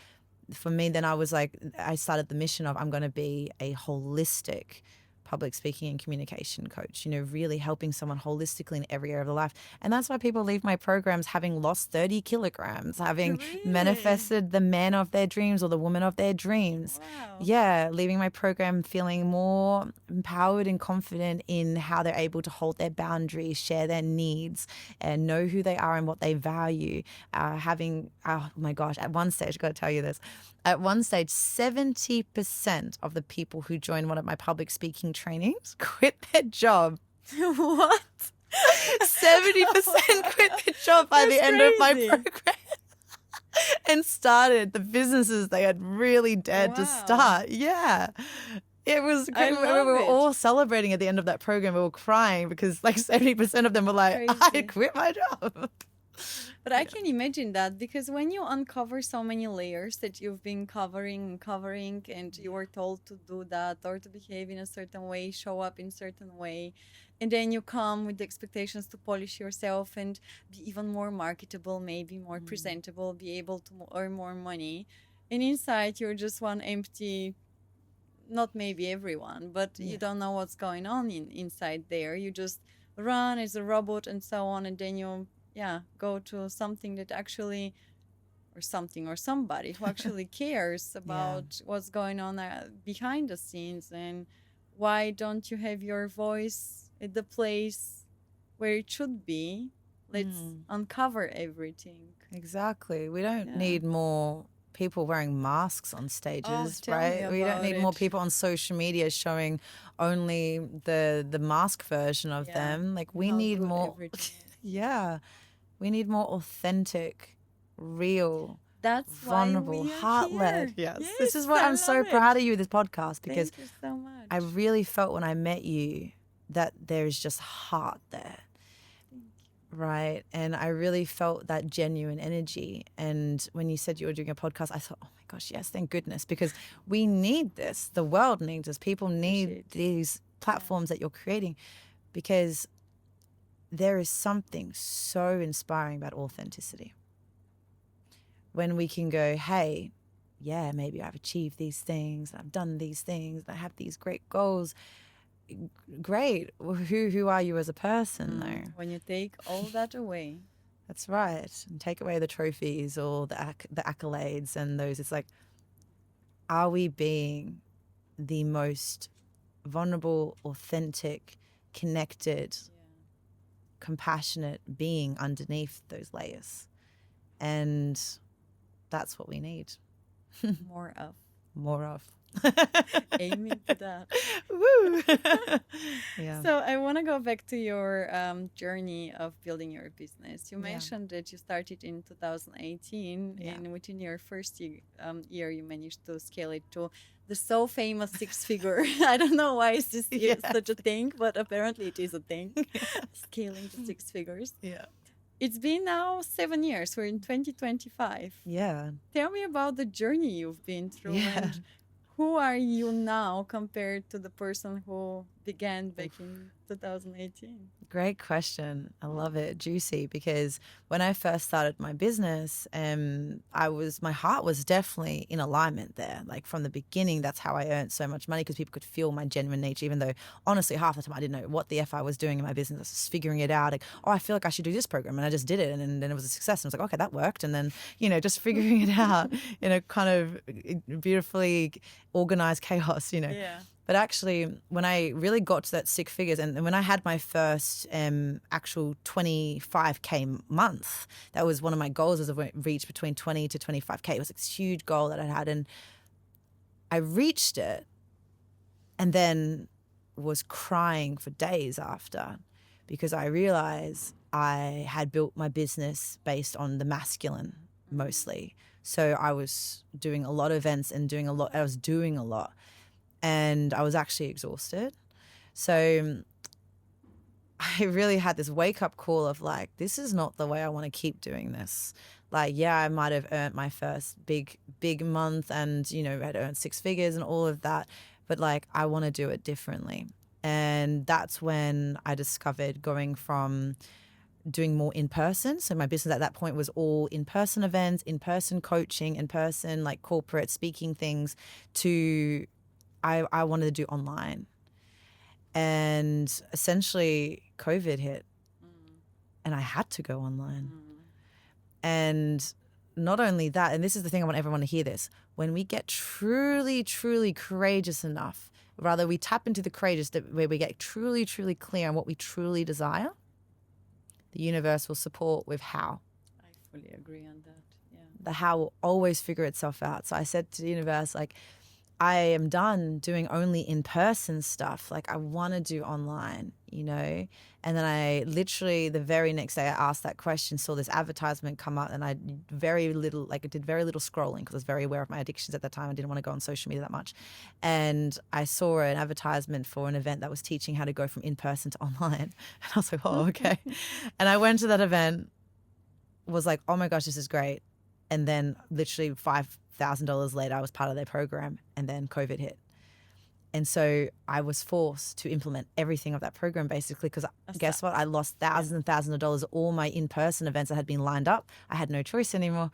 for me, then I was like, I started the mission of, I'm going to be a holistic public speaking and communication coach, really helping someone holistically in every area of their life. And that's why people leave my programs having lost 30 kilograms, having manifested the man of their dreams or the woman of their dreams. Wow. Yeah, leaving my program feeling more empowered and confident in how they're able to hold their boundaries, share their needs, and know who they are and what they value. Oh my gosh, at one stage, I've got to tell you this. At one stage, 70% of the people who joined one of my public speaking trainings quit their job. What? 70% quit their job by the end of my program and started the businesses they had really dared to start. Yeah. It was great. We were all celebrating at the end of that program. We were crying because like 70% of them were like, I quit my job. But I can imagine that, because when you uncover so many layers that you've been covering, and you were told to do that or to behave in a certain way, show up in a certain way, and then you come with the expectations to polish yourself and be even more marketable, maybe more presentable, be able to earn more money. And inside you're just one empty, not maybe everyone, but you don't know what's going on inside there. You just run as a robot and so on, and then you go to something that actually, or something or somebody who actually cares about what's going on behind the scenes. And why don't you have your voice at the place where it should be? Let's uncover everything. Exactly. We don't need more people wearing masks on stages, right? We don't need more people on social media showing only the mask version of them. Like we need more. We need more authentic, real, vulnerable, heart-led. Yes. This is why I'm so proud of you, this podcast, because thank you so much. I really felt when I met you that there's just heart there. Right. And I really felt that genuine energy. And when you said you were doing a podcast, I thought, oh my gosh, yes, thank goodness, because we need this. The world needs us. People need these platforms that you're creating, because there is something so inspiring about authenticity. When we can go, hey, yeah, maybe I've achieved these things, I've done these things, I have these great goals. Great. Well, who are you as a person, though? When you take all that away. That's right. And take away the trophies or the accolades and those. It's like, are we being the most vulnerable, authentic, connected, compassionate being underneath those layers? And that's what we need. More of. More of. Aiming to that. Woo! Yeah. So I want to go back to your journey of building your business. You Yeah. mentioned that you started in 2018, Yeah. and within your first year, you managed to scale it to the so famous six-figure. I don't know why is this such a thing, but apparently it is a thing. Scaling to six figures. Yeah. It's been now 7 years. We're in 2025. Yeah. Tell me about the journey you've been through. Yeah. And who are you now compared to the person who began back in 2018? Great question. I love it. Juicy, because when I first started my business, my heart was definitely in alignment there. Like from the beginning, that's how I earned so much money, because people could feel my genuine nature, even though honestly, half the time I didn't know what the F I was doing in my business. I was just figuring it out. Like, oh, I feel like I should do this program. And I just did it. And then it was a success. And I was like, okay, that worked. And then, just figuring it out in a kind of beautifully organized chaos, Yeah. But actually, when I really got to that six figures, and when I had my first actual 25K month, that was one of my goals, was to reach between 20 to 25K. It was a huge goal that I had. And I reached it and then was crying for days after, because I realized I had built my business based on the masculine mostly. So I was doing a lot of events and I was doing a lot. And I was actually exhausted. So I really had this wake-up call of like, this is not the way I want to keep doing this. Like, yeah, I might have earned my first big month and, had earned six figures and all of that. But like, I want to do it differently. And that's when I discovered going from doing more in person. So my business at that point was all in-person events, in-person coaching, in-person like corporate speaking things, to I wanted to do online. And essentially COVID hit and I had to go online. And not only that, and this is the thing, I want everyone to hear this, when we get truly, truly courageous enough, rather we tap into the courageous, where we get truly, truly clear on what we truly desire, the universe will support with how. I fully agree on that. Yeah. The how will always figure itself out. So I said to the universe, like, I am done doing only in-person stuff. Like, I want to do online, And then I literally, the very next day I asked that question, saw this advertisement come up, and I did very little scrolling, because I was very aware of my addictions at that time. I didn't want to go on social media that much. And I saw an advertisement for an event that was teaching how to go from in-person to online. And I was like, oh, okay. And I went to that event, was like, oh my gosh, this is great. And then literally $5,000 later, I was part of their program, and then COVID hit. And so I was forced to implement everything of that program, basically, because guess what? I lost thousands and thousands of dollars. All my in-person events that had been lined up, I had no choice anymore,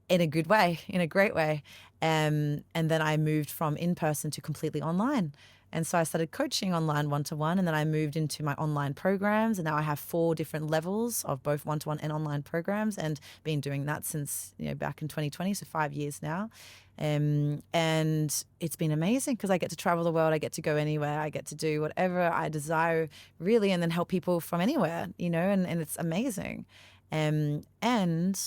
in a good way, in a great way. And then I moved from in-person to completely online. And so I started coaching online one-to-one, and then I moved into my online programs. And now I have 4 different levels of both one-to-one and online programs, and been doing that since, back in 2020, so 5 years now. And it's been amazing, because I get to travel the world. I get to go anywhere. I get to do whatever I desire, really, and then help people from anywhere, and it's amazing. And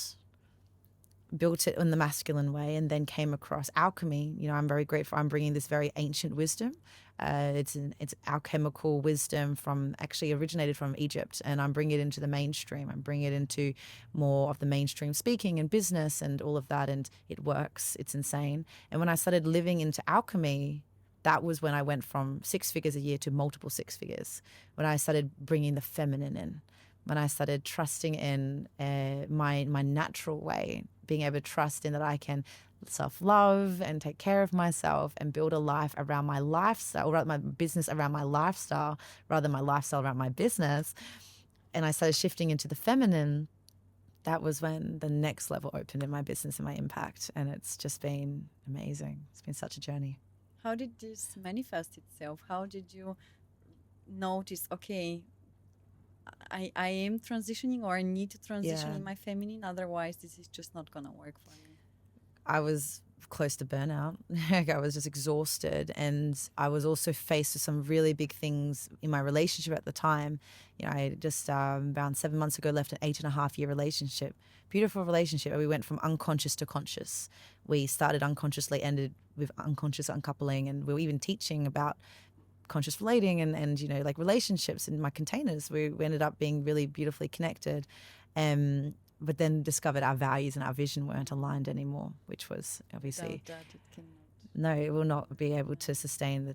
built it in the masculine way, and then came across alchemy. I'm very grateful. I'm bringing this very ancient wisdom. It's alchemical wisdom actually originated from Egypt, and I'm bringing it into the mainstream. I'm bringing it into more of the mainstream speaking and business and all of that, and it works. It's insane. And when I started living into alchemy, that was when I went from 6 figures a year to multiple 6 figures. When I started bringing the feminine in, when I started trusting in my natural way, being able to trust in that I can self-love and take care of myself and build a life around my lifestyle, or rather my business around my lifestyle, rather than my lifestyle around my business. And I started shifting into the feminine. that was when the next level opened in my business and my impact. And it's just been amazing. It's been such a journey. How did this manifest itself? How did you notice, okay, I am transitioning, or I need to transition in my feminine, otherwise this is just not gonna work for me? I was close to burnout. Like, I was just exhausted, and I was also faced with some really big things in my relationship at the time. You know, I just around 7 months ago left an 8.5-year relationship. Beautiful relationship. We went from unconscious to conscious. We started unconsciously, ended with unconscious uncoupling, and we were even teaching about conscious relating and you know, like relationships in my containers. We ended up being really beautifully connected. But then discovered our values and our vision weren't aligned anymore, which was obviously Without that, it cannot. no, it will not be able to sustain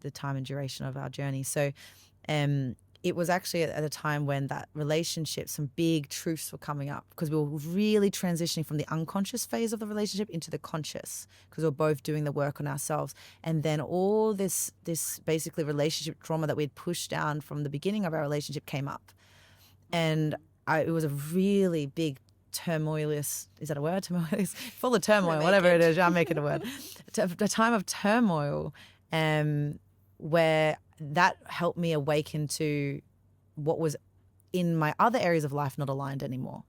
the time and duration of our journey. So it was actually at a time when that relationship, some big truths were coming up, because we were really transitioning from the unconscious phase of the relationship into the conscious, because we were both doing the work on ourselves. And then all this basically relationship trauma that we had pushed down from the beginning of our relationship came up. And it was a really big turmoilous, is that a word? Turmoilous? Full of turmoil, whatever it is, I'll make it a word. A time of turmoil where that helped me awaken to what was in my other areas of life not aligned anymore.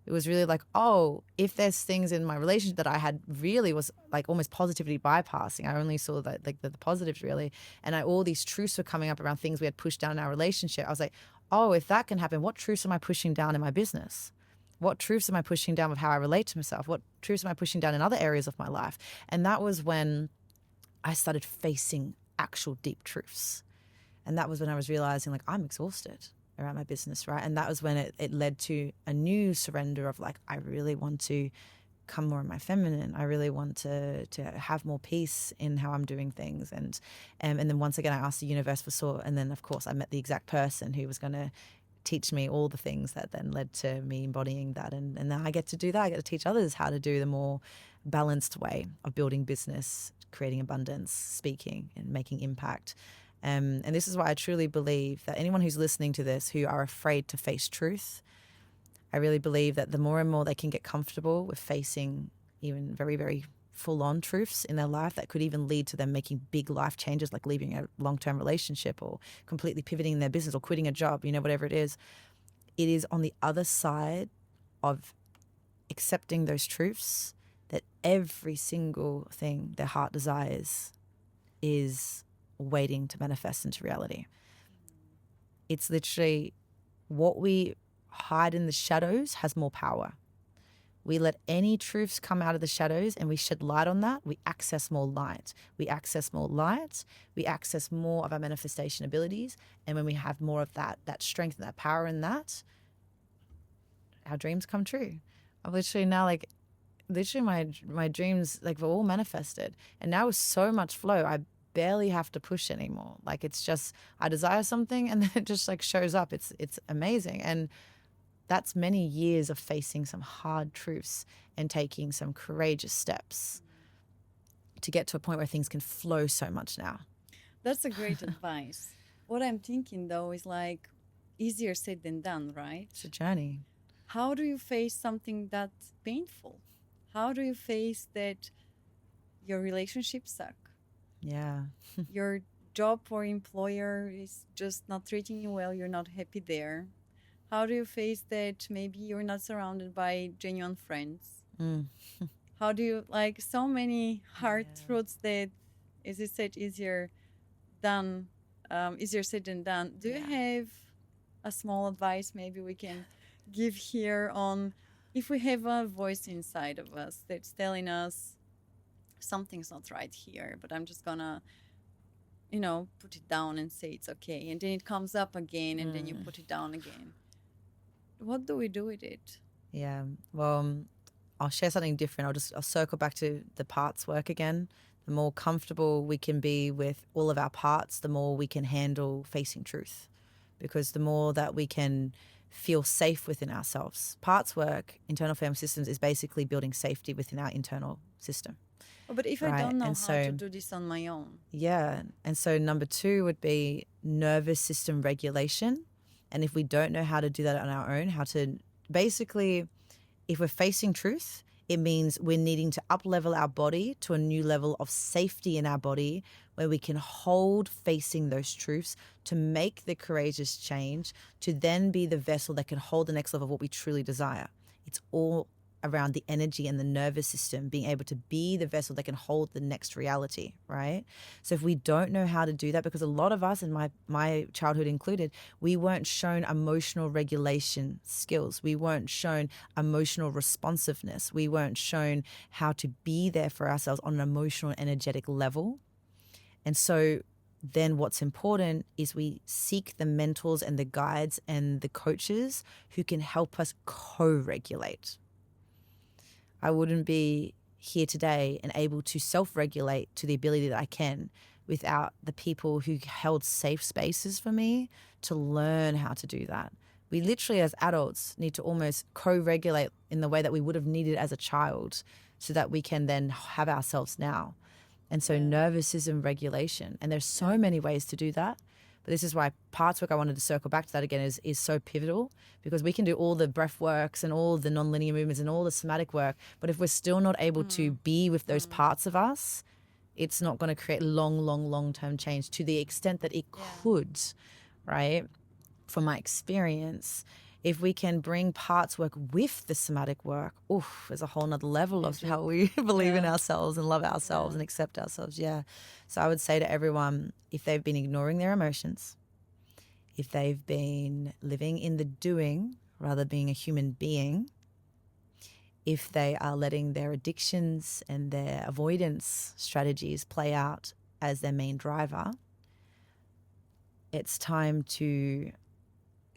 It was really like, oh, if there's things in my relationship that I had really was like almost positivity bypassing. I only saw that like the positives really. And all these truths were coming up around things we had pushed down in our relationship. I was like, oh, if that can happen, what truths am I pushing down in my business? What truths am I pushing down with how I relate to myself? What truths am I pushing down in other areas of my life? And that was when I started facing actual deep truths. And that was when I was realizing, like, I'm exhausted around my business, right? And that was when it led to a new surrender of like, I really want to come more in my feminine. I really want to have more peace in how I'm doing things. And then once again, I asked the universe for support. And then, of course, I met the exact person who was going to teach me all the things that then led to me embodying that. And now I get to do that. I get to teach others how to do the more balanced way of building business, creating abundance, speaking and making impact. And this is why I truly believe that anyone who's listening to this who are afraid to face truth, I really believe that the more and more they can get comfortable with facing even very, very full-on truths in their life that could even lead to them making big life changes, like leaving a long-term relationship or completely pivoting their business or quitting a job, you know, whatever it is on the other side of accepting those truths that every single thing their heart desires is waiting to manifest into reality. It's literally what we hide in the shadows has more power. We let any truths come out of the shadows and we shed light on that, we access more light. We access more light, we access more of our manifestation abilities. And when we have more of that strength and that power in that, our dreams come true. I'm literally now like, my dreams, like, were all manifested. And now with so much flow, I barely have to push anymore. Like, it's just, I desire something and then it just like shows up. It's amazing. And that's many years of facing some hard truths and taking some courageous steps to get to a point where things can flow so much now. That's a great advice. What I'm thinking though is like easier said than done, right? It's a journey. How do you face something that's painful? How do you face that your relationships suck? Yeah. Your job or employer is just not treating you well, you're not happy there. How do you face that maybe you're not surrounded by genuine friends? How do you, like, so many hard truths that, as you said, easier said than done. Do you have a small advice maybe we can give here on if we have a voice inside of us that's telling us something's not right here, but I'm just gonna, put it down and say it's okay. And then it comes up again and then you put it down again. What do we do with it? Yeah. Well, I'll share something different. I'll circle back to the parts work again. The more comfortable we can be with all of our parts, the more we can handle facing truth. Because the more that we can feel safe within ourselves. Parts work, internal family systems, is basically building safety within our internal system. Oh, but if I don't know how to do this on my own. Yeah. And so number 2 would be nervous system regulation. And if we don't know how to do that on our own, how to basically, if we're facing truth, it means we're needing to up-level our body to a new level of safety in our body where we can hold facing those truths to make the courageous change, to then be the vessel that can hold the next level of what we truly desire. It's all around the energy and the nervous system being able to be the vessel that can hold the next reality, right? So if we don't know how to do that, because a lot of us, and my childhood included, we weren't shown emotional regulation skills. We weren't shown emotional responsiveness. We weren't shown how to be there for ourselves on an emotional, energetic level. And so then what's important is we seek the mentors and the guides and the coaches who can help us co-regulate. I wouldn't be here today and able to self-regulate to the ability that I can without the people who held safe spaces for me to learn how to do that. We literally as adults need to almost co-regulate in the way that we would have needed as a child so that we can then have ourselves now. And so nervous system regulation. And there's so many ways to do that. But this is why parts work, I wanted to circle back to that again, is so pivotal, because we can do all the breath works and all the nonlinear movements and all the somatic work. But if we're still not able to be with those parts of us, it's not going to create long-term change to the extent that it could, right? From my experience, if we can bring parts work with the somatic work, there's a whole nother level of how we believe in ourselves and love ourselves and accept ourselves. Yeah. So I would say to everyone, if they've been ignoring their emotions, if they've been living in the doing rather than being a human being, if they are letting their addictions and their avoidance strategies play out as their main driver, it's time to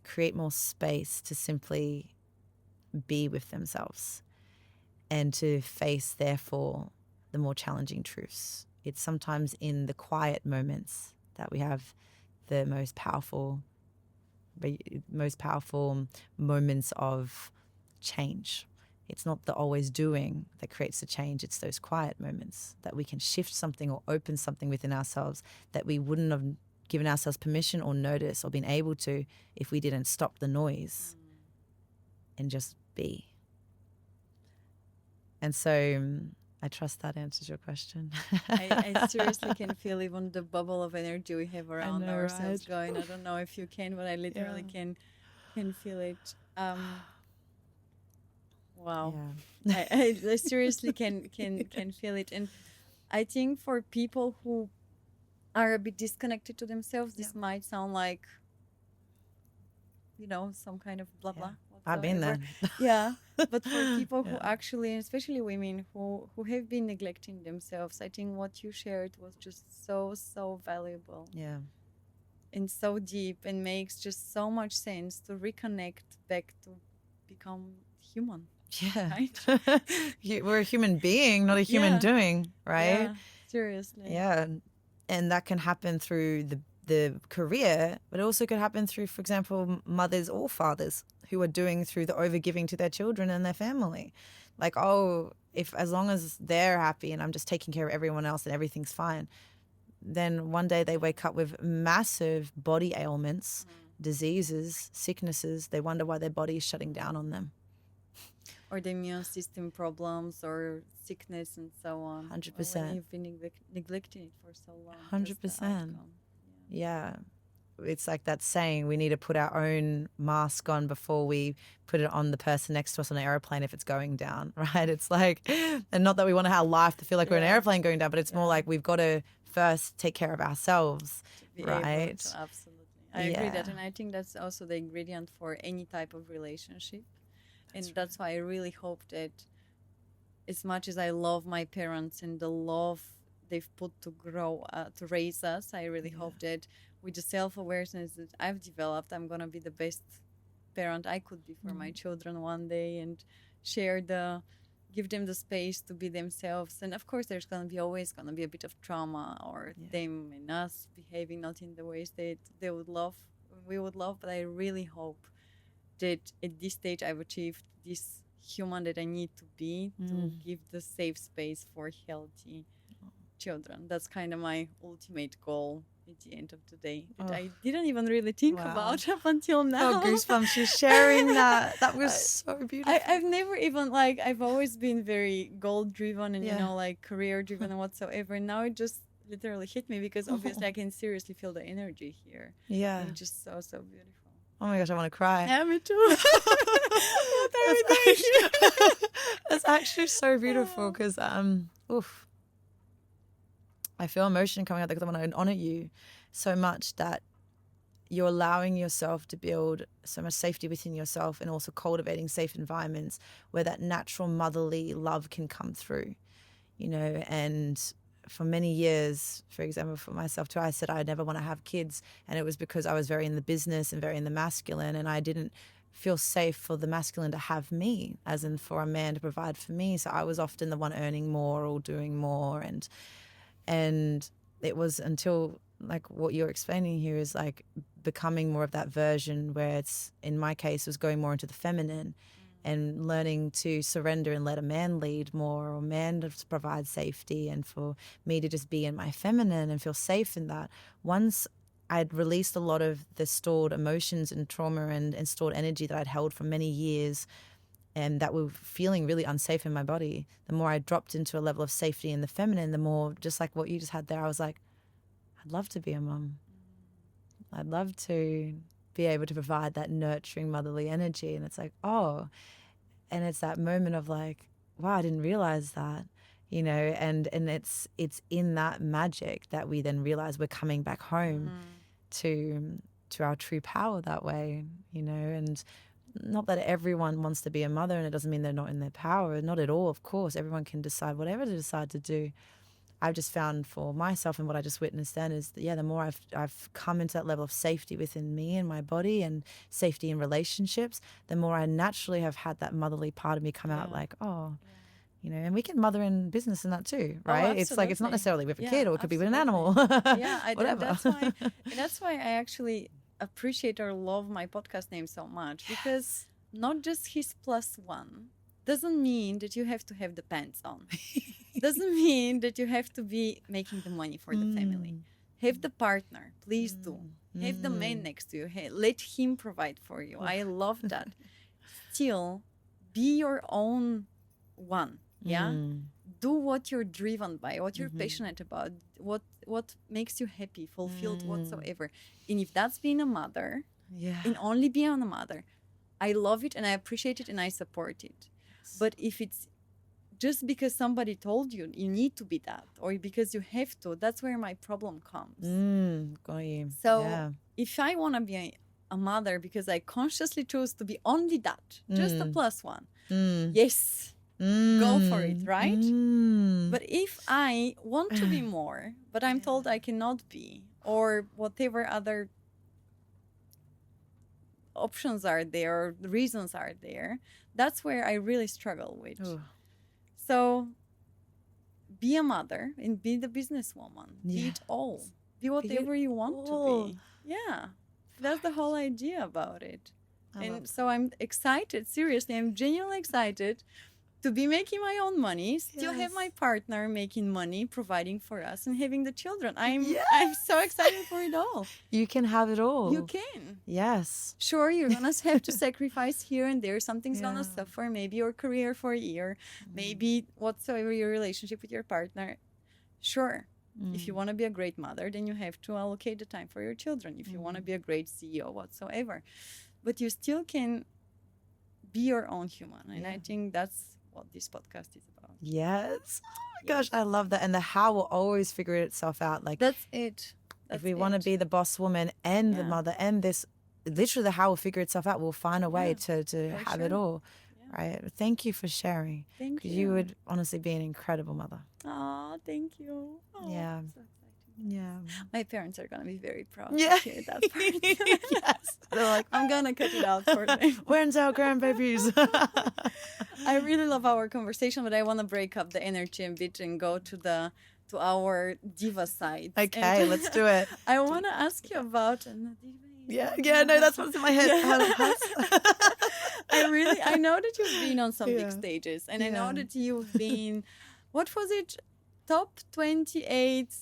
create more space to simply be with themselves and to face, therefore, the more challenging truths. It's sometimes in the quiet moments that we have the most powerful moments of change. It's not the always doing that creates the change. It's those quiet moments that we can shift something or open something within ourselves that we wouldn't have given ourselves permission or notice or been able to if we didn't stop the noise and just be. And so I trust that answers your question. I seriously can feel even the bubble of energy we have around ourselves going. I don't know if you can, but I literally can feel it. Wow. Yeah. I seriously can feel it. And I think for people who are a bit disconnected to themselves, this might sound like, some kind of blah blah. I've been there. Yeah. But for people who actually, and especially women who have been neglecting themselves, I think what you shared was just so valuable. Yeah. And so deep, and makes just so much sense to reconnect back to become human. Yeah. Right? We're a human being, not a human doing, right? Yeah, seriously. Yeah. And that can happen through the career, but it also could happen through, for example, mothers or fathers who are doing through the overgiving to their children and their family. Like, if as long as they're happy and I'm just taking care of everyone else and everything's fine, then one day they wake up with massive body ailments, diseases, sicknesses. They wonder why their body is shutting down on them. Or the immune system problems or sickness and so on. 100%. When you've been neglecting it for so long. 100%. Yeah. It's like that saying, we need to put our own mask on before we put it on the person next to us on an airplane if it's going down, right? It's like, and not that we want our life to feel like we're in an airplane going down, but it's more like we've got to first take care of ourselves, right? Absolutely. I agree that. And I think that's also the ingredient for any type of relationship. And that's why I really hope that, as much as I love my parents and the love they've put to raise us, I really hope that with the self-awareness that I've developed, I'm going to be the best parent I could be for my children one day, and give them the space to be themselves. And of course, there's always going to be a bit of trauma, or them and us behaving not in the ways that we would love. But I really hope that at this stage I've achieved this human that I need to be to give the safe space for healthy children. That's kind of my ultimate goal at the end of the day. That Oh. I didn't even really think Wow. about up until now. Oh, goosebumps! You're sharing that. That was so beautiful. I've never even like, I've always been very goal driven and, Yeah. you know, like career driven and whatsoever. And now it just literally hit me because obviously I can seriously feel the energy here. Yeah. And it's just so, so beautiful. Oh my gosh, I want to cry. Yeah, me too. What are we doing here? That's actually so beautiful because oof. I feel emotion coming out there because I want to honor you so much that you're allowing yourself to build so much safety within yourself and also cultivating safe environments where that natural motherly love can come through, you know. And for many years, for example, for myself too, I said I never want to have kids, and it was because I was very in the business and very in the masculine, and I didn't feel safe for the masculine to have me, as in for a man to provide for me. So I was often the one earning more or doing more, and it was until like what you're explaining here is like becoming more of that version where it's, in my case, was going more into the feminine and learning to surrender and let a man lead more, or man to provide safety, and for me to just be in my feminine and feel safe in that. Once I'd released a lot of the stored emotions and trauma and stored energy that I'd held for many years and that were feeling really unsafe in my body, the more I dropped into a level of safety in the feminine, the more, just like what you just had there, I was like, I'd love to be a mum. I'd love to be able to provide that nurturing motherly energy. And it's like, oh, and it's that moment of like, wow, I didn't realize that, you know, and it's in that magic that we then realize we're coming back home to our true power that way, you know. And not that everyone wants to be a mother, and it doesn't mean they're not in their power. Not at all, of course. Everyone can decide whatever they decide to do. I've just found for myself, and what I just witnessed then is that, yeah, the more I've come into that level of safety within me and my body and safety in relationships, the more I naturally have had that motherly part of me come out like, oh, you know, and we can mother in business and that too, right? It's like, it's not necessarily with a kid, or it could be with an animal. Yeah, whatever. That's why I actually appreciate or love my podcast name so much, because not just his plus one doesn't mean that you have to have the pants on. Doesn't mean that you have to be making the money for the family. Have the partner, please do. Have the man next to you. Hey, let him provide for you. I love that. Still, be your own one. Yeah. Do what you're driven by, what you're passionate about, what makes you happy, fulfilled, whatsoever. And if that's being a mother, and only being a mother, I love it and I appreciate it and I support it. But if it's just because somebody told you you need to be that, or because you have to, that's where my problem comes. Got you. So if I want to be a mother because I consciously chose to be only that, just a plus one, yes, go for it, right? But if I want to be more, but I'm told I cannot be, or whatever other options are there, or reasons are there, that's where I really struggle with. So be a mother and be the businesswoman. Be it all. Be whatever you want to be. Yeah. That's the whole idea about it. And so I'm excited, seriously, I'm genuinely excited to be making my own money, still have my partner making money, providing for us, and having the children. I'm so excited for it all. You can have it all. You can. Yes. Sure, you're going to have to sacrifice here and there. Something's going to suffer. Maybe your career for a year. Maybe whatsoever your relationship with your partner. Sure. If you want to be a great mother, then you have to allocate the time for your children. If you want to be a great CEO, whatsoever. But you still can be your own human. And I think that's what this podcast is about. Yes. Oh my gosh, I love that. And the how will always figure itself out. Like, that's it. If we want to be the boss woman and the mother and this, literally the how will figure itself out. We'll find a way to have it all. Right. Thank you for sharing. Thank you. You would honestly be an incredible mother. Oh, thank you. Oh, yeah. so exciting. Yeah. My parents are going to be very proud Yeah. to hear that part. Yes. They're like, I'm going to cut it out for them. When's our grandbabies? I really love our conversation, but I want to break up the energy a bit and go to our diva side. Okay, let's do it. I want to ask you about Yeah, no, that's what's in my head. I know that you've been on some big stages, and I know that you've been, what was it? top 28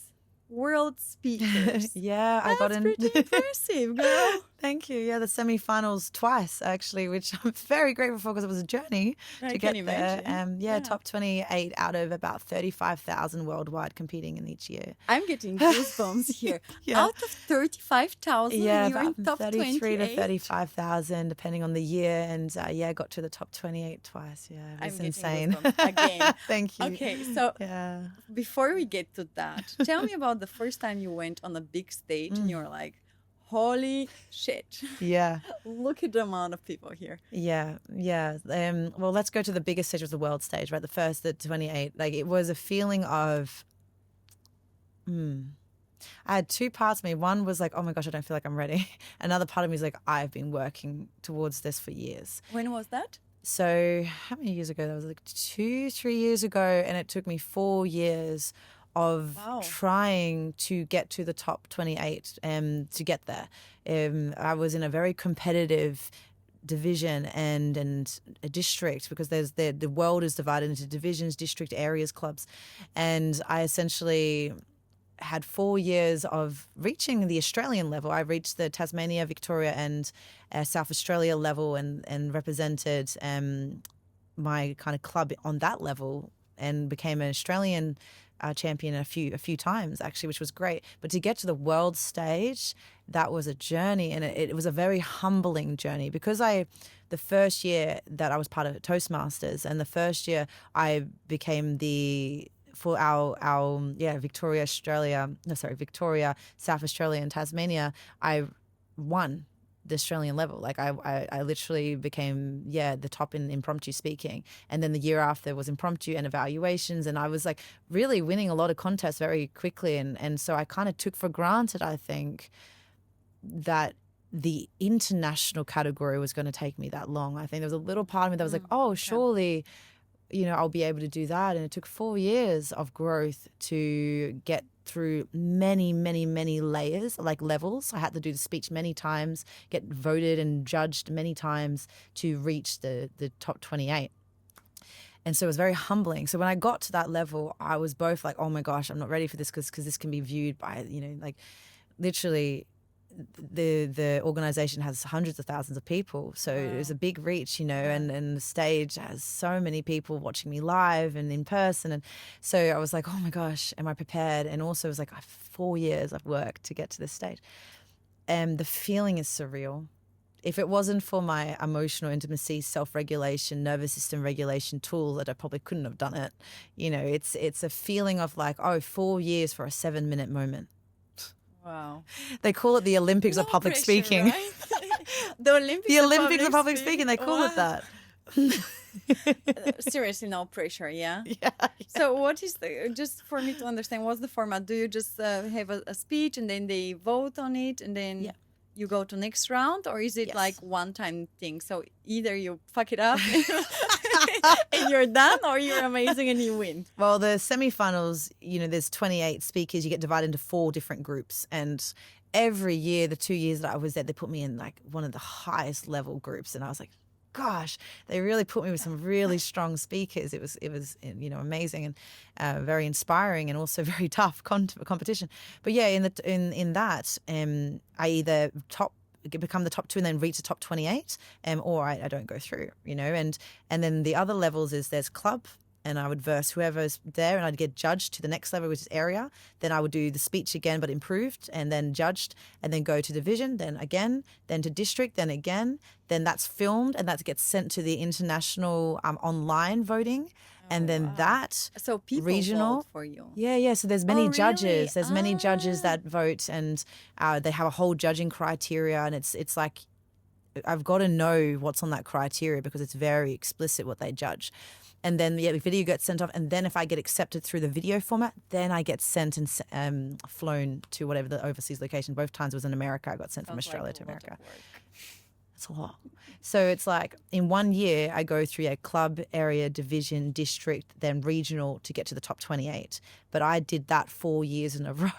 world speakers. Yeah, I got That's in. pretty impressive, girl. Thank you. Yeah, the semifinals twice actually, which I'm very grateful for because it was a journey I to can get there. imagine. Yeah, top 28 out of about 35,000 worldwide competing in each year. I'm getting goosebumps here. Yeah. Out of 35,000, Yeah, you're in about top 33 to 28. 35,000 depending on the year, and yeah, got to the top 28 twice. Yeah, it was I'm getting insane. goosebumps again. Thank you. Okay, so Yeah. before we get to that, tell me about the first time you went on a big stage and you were like, holy shit. Yeah. Look at the amount of people here. Yeah, yeah. Well, let's go to the biggest stage of the world stage, right? The 28. Like, it was a feeling of, I had two parts of me. One was like, oh my gosh, I don't feel like I'm ready. Another part of me is like, I've been working towards this for years. When was that? So how many years ago? That was like 2-3 years ago. And it took me 4 years of trying to get to the top 28 to get there. I was in a very competitive division and a district, because there's the world is divided into divisions, district, areas, clubs. And I essentially had 4 years of reaching the Australian level. I reached the Tasmania, Victoria and South Australia level and represented my kind of club on that level and became an Australian champion a few times actually, which was great. But to get to the world stage, that was a journey, and it was a very humbling journey, because the first year that I was part of Toastmasters, and the first year I became for our Victoria, South Australia and Tasmania, I won the Australian level. Like I literally became the top in impromptu speaking, and then the year after was impromptu and evaluations, and I was like really winning a lot of contests very quickly, and so I kind of took for granted, I think, that the international category was going to take me that long. I think there was a little part of me that was like, oh, surely, I'll be able to do that. And it took 4 years of growth to get through many, many, many layers, like levels. I had to do the speech many times, get voted and judged many times to reach the top 28. And so it was very humbling. So when I got to that level, I was both like, oh my gosh, I'm not ready for this, because this can be viewed by, like literally the organization has hundreds of thousands of people, so it was a big reach, and the stage has so many people watching me live and in person, and so I was like, oh my gosh, am I prepared? And also it was like 4 years I've worked to get to this stage, and the feeling is surreal. If it wasn't for my emotional intimacy, self-regulation, nervous system regulation tool, that I probably couldn't have done it. It's a feeling of like, 4 years for a 7-minute moment. Wow. They call it the Olympics of public pressure, speaking. right? The Olympics of public speaking, they call it that. Seriously, no pressure, yeah? Yeah. So what is just for me to understand, what's the format? Do you just have a speech and then they vote on it and then you go to next round, or is it like one-time thing? So either you fuck it up and you're done, or you're amazing and you win. Well, the semifinals, there's 28 speakers. You get divided into 4 different groups, and every year, the 2 years that I was there, they put me in like one of the highest level groups, and I was like, gosh, they really put me with some really strong speakers. It was amazing and very inspiring, and also very tough competition. But yeah, in that, I either become the top 2 and then reach the top 28, or I don't go through, and then the other levels is there's club, and I would verse whoever's there, and I'd get judged to the next level, which is area. Then I would do the speech again, but improved, and then judged, and then go to division, then again, then to district, then again. Then that's filmed, and that gets sent to the international online voting. And then that so people regional vote for you. Yeah. So there's many judges. Really? There's many judges that vote, and they have a whole judging criteria, and it's like I've got to know what's on that criteria, because it's very explicit what they judge. And then the video gets sent off, and then if I get accepted through the video format, then I get sent and flown to whatever the overseas location. Both times it was in America. I got sent from Australia to America. That's a lot. So it's like in 1 year, I go through a club, area, division, district, then regional to get to the top 28. But I did that 4 years in a row.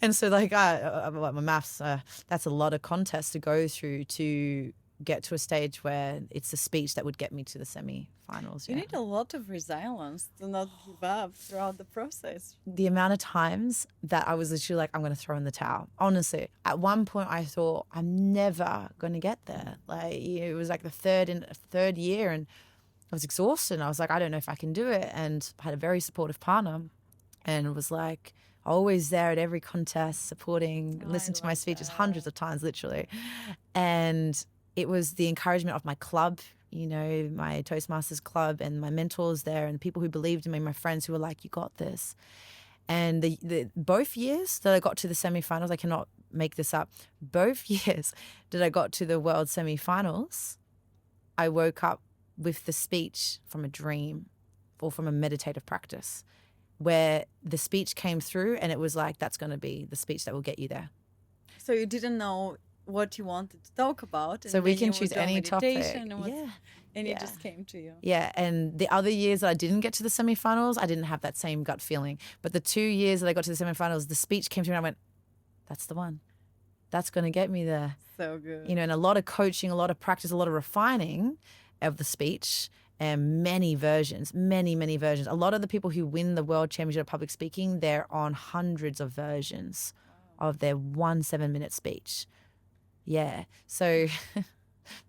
And so like my maths, that's a lot of contests to go through to get to a stage where it's the speech that would get me to the semi-finals. You need a lot of resilience to not give up throughout the process. The amount of times that I was literally like, I'm going to throw in the towel. Honestly, at one point I thought I'm never going to get there. Like, it was like the third year, and I was exhausted. And I was like, I don't know if I can do it. And I had a very supportive partner, and it was like always there at every contest, supporting, listened to my speeches hundreds of times, literally. And it was the encouragement of my club, you know, my Toastmasters club, and my mentors there, and people who believed in me, my friends who were like, you got this. And the both years that I got to the semifinals, I cannot make this up, both years that I got to the world semifinals, I woke up with the speech from a dream or from a meditative practice, where the speech came through and it was like, that's going to be the speech that will get you there. So you didn't know what you wanted to talk about. And so we can you choose would do any topic. And it just came to you. Yeah, and the other years that I didn't get to the semifinals, I didn't have that same gut feeling. But the 2 years that I got to the semifinals, the speech came to me and I went, that's the one. That's going to get me there. So good. You know, and a lot of coaching, a lot of practice, a lot of refining of the speech, and many versions. A lot of the people who win the World Championship of Public Speaking, they're on hundreds of versions of their 1 7-minute speech. Yeah. So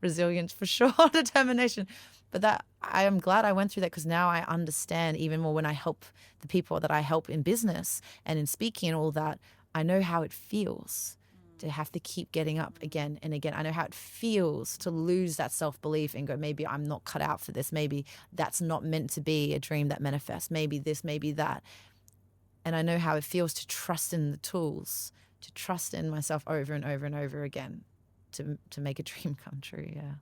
resilience for sure, determination. But that, I am glad I went through that, because now I understand even more when I help the people that I help in business and in speaking and all that. I know how it feels to have to keep getting up again and again. I know how it feels to lose that self-belief and go, maybe I'm not cut out for this. Maybe that's not meant to be a dream that manifests. Maybe this, maybe that. And I know how it feels to trust in the tools, to trust in myself over and over and over again to make a dream come true. Yeah.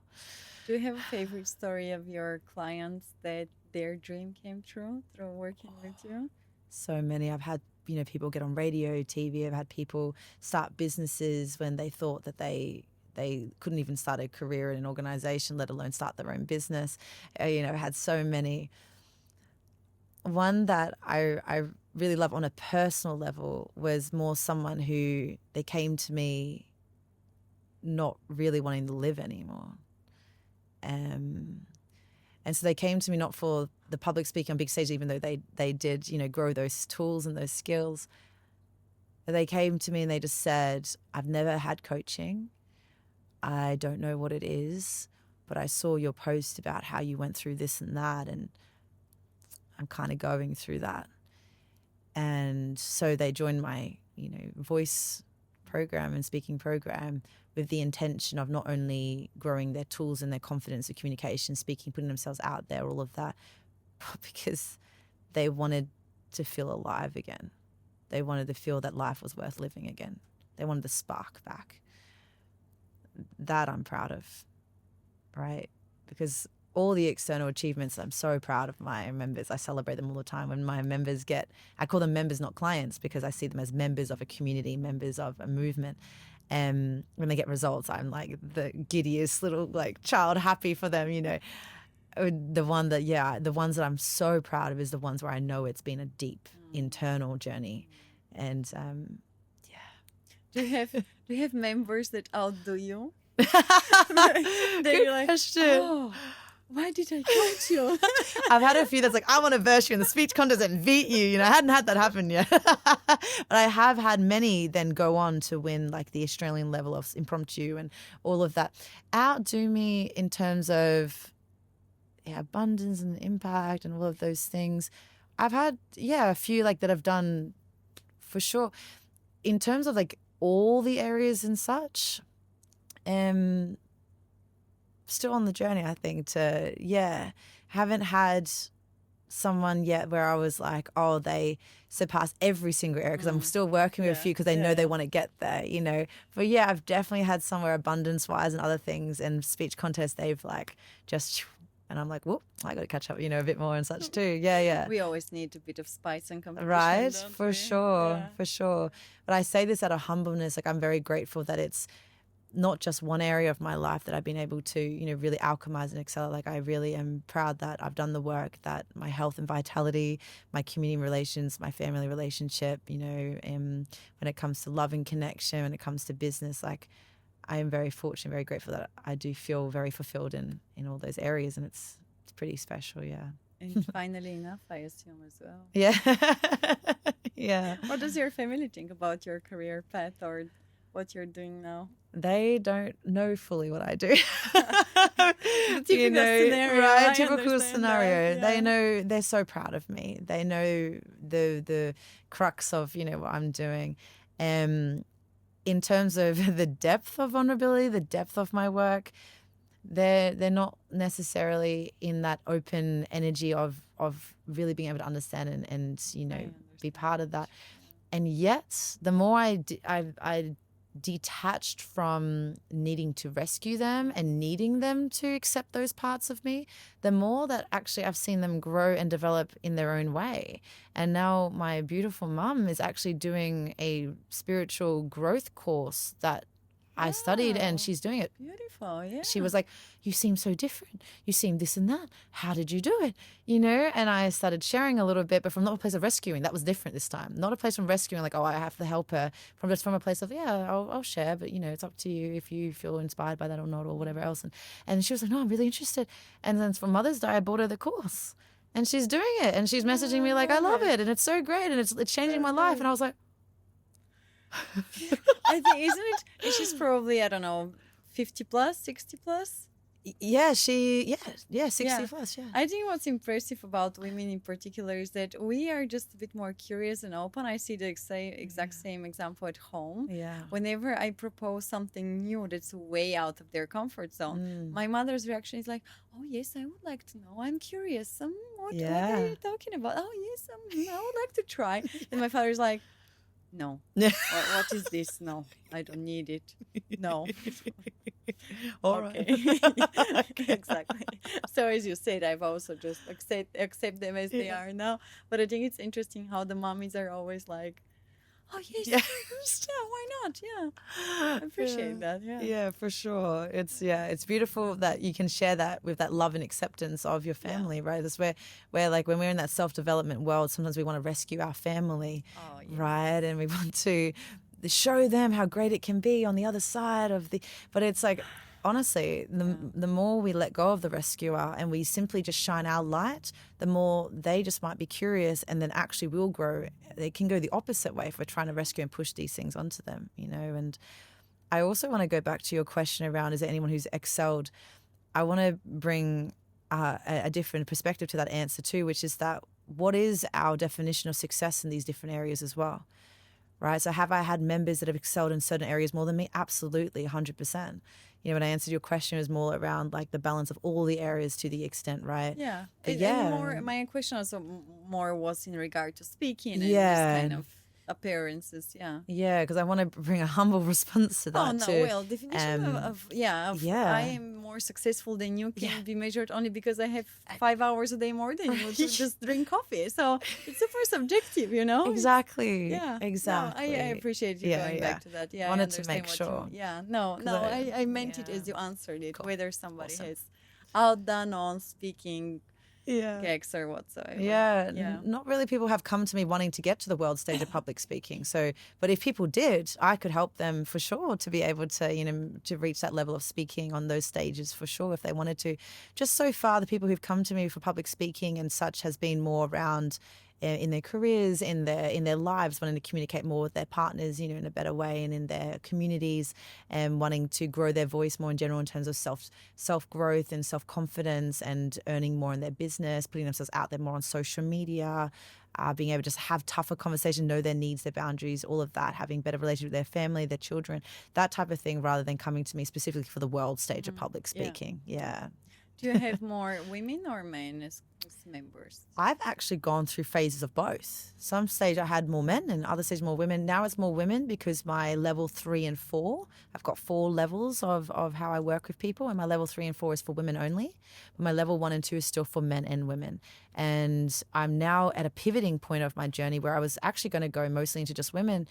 Do you have a favorite story of your clients that their dream came true through working with you? So many. I've had, you know, people get on radio, TV. I've had people start businesses when they thought that they couldn't even start a career in an organization, let alone start their own business. You know, I had so many. One that I really love on a personal level was more someone who they came to me not really wanting to live anymore. And so they came to me not for the public speaking on big stage, even though they did, you know, grow those tools and those skills. But they came to me and they just said, I've never had coaching. I don't know what it is, but I saw your post about how you went through this and that, and I'm kind of going through that. And so they joined my, you know, voice program and speaking program with the intention of not only growing their tools and their confidence of communication, speaking, putting themselves out there, all of that, but because they wanted to feel alive again. They wanted to feel that life was worth living again. They wanted the spark back. That I'm proud of, right? Because all the external achievements, I'm so proud of my members. I celebrate them all the time. When my members I call them members, not clients, because I see them as members of a community, members of a movement. And when they get results, I'm like the giddiest little like child, happy for them, you know. The ones that I'm so proud of is the ones where I know it's been a deep internal journey. And Do you have members that outdo you? Good like, question. oh, why did I coach you? I've had a few that's like, I want to verse you in the speech contest and beat you. You know, I hadn't had that happen yet. But I have had many then go on to win like the Australian level of impromptu and all of that. Outdo me in terms of abundance and impact and all of those things. I've had, a few like that I've done for sure. In terms of like all the areas and such, still on the journey, I think, haven't had someone yet where I was like, oh, they surpass every single area, because I'm still working with a few because they know they want to get there, you know. But I've definitely had somewhere abundance-wise and other things, and speech contests, they've like just, and I'm like, whoop, I got to catch up, you know, a bit more and such too. Yeah. We always need a bit of spice and competition, right? Don't For we? sure. But I say this out of humbleness, like I'm very grateful that it's not just one area of my life that I've been able to, you know, really alchemize and excel. Like I really am proud that I've done the work, that my health and vitality, my community relations, my family relationship, you know, when it comes to love and connection, when it comes to business, like I am very fortunate, very grateful that I do feel very fulfilled in all those areas, and it's pretty special. Yeah. And finally enough, I assume, as well. Yeah. Yeah. What does your family think about your career path or what you're doing now? They don't know fully what I do. Typical scenario. Right? I Typical understand scenario. that, They yeah. know, they're so proud of me. They know the crux of, what I'm doing. In terms of the depth of vulnerability, the depth of my work, they're not necessarily in that open energy of really being able to understand and be part of that. And yet, the more I detached from needing to rescue them and needing them to accept those parts of me, the more that actually I've seen them grow and develop in their own way. And now my beautiful mum is actually doing a spiritual growth course that I studied, and she's doing it. Beautiful, yeah. She was like, you seem so different. You seem this and that. How did you do it? And I started sharing a little bit, but from not a place of rescuing. That was different this time. Not a place from rescuing, like, oh, I have to help her. From a place of, yeah, I'll share, but, it's up to you if you feel inspired by that or not or whatever else. And she was like, no, I'm really interested. And then for Mother's Day, I bought her the course. And she's doing it. And she's messaging me like, I love it. And it's so great. And it's changing my life. And I was like, I think, isn't it? She's probably, I don't know, 50 plus, 60 plus. yeah, 60 plus, yeah. I think what's impressive about women in particular is that we are just a bit more curious and open. I see the exact same example at home. Yeah. Whenever I propose something new that's way out of their comfort zone, my mother's reaction is like, oh, yes, I would like to know. I'm curious. What are you talking about? Oh, yes, I would like to try. And my father's like, no. What is this? No, I don't need it. No. All right. Exactly. So as you said, I've also just accept them as they are now. But I think it's interesting how the mommies are always like, oh yes, yeah, why not? Yeah, I appreciate that. Yeah, for sure. It's beautiful that you can share that with that love and acceptance of your family, right? That's where like when we're in that self-development world, sometimes we want to rescue our family, right? And we want to show them how great it can be on the other side of but it's like, honestly, the more we let go of the rescuer and we simply just shine our light, the more they just might be curious and then actually will grow. They can go the opposite way if we're trying to rescue and push these things onto them, And I also want to go back to your question around, is there anyone who's excelled? I want to bring a different perspective to that answer too, which is that what is our definition of success in these different areas as well? Right? So have I had members that have excelled in certain areas more than me? Absolutely, 100%. When I answered your question, it was more around like the balance of all the areas to the extent, right? Yeah. But And my question also more was in regard to speaking and just kind of appearances. Yeah, because I want to bring a humble response to that too. Well, definition of I am more successful than you can be measured only because I have 5 hours a day more than you to just drink coffee. So it's super subjective, Exactly. Yeah, exactly. No, I appreciate you going back to that. Yeah, wanted I to make sure. I meant it as you answered it. Cool. Whether somebody has outdone on speaking gigs or whatsoever. Not really people have come to me wanting to get to the world stage of public speaking. So, but if people did, I could help them for sure to be able to, to reach that level of speaking on those stages for sure if they wanted to. Just so far, the people who've come to me for public speaking and such has been more around in their careers, in their lives, wanting to communicate more with their partners, in a better way, and in their communities, and wanting to grow their voice more in general in terms of self growth and self confidence, and earning more in their business, putting themselves out there more on social media, being able to just have tougher conversation, know their needs, their boundaries, all of that, having better relationship with their family, their children, that type of thing, rather than coming to me specifically for the world stage of public speaking. Yeah. Do you have more women or men as members? I've actually gone through phases of both. Some stage I had more men and other stage more women. Now it's more women because my level 3 and 4, I've got 4 levels of how I work with people, and my level 3 and 4 is for women only. But my level 1 and 2 is still for men and women. And I'm now at a pivoting point of my journey where I was actually going to go mostly into just women.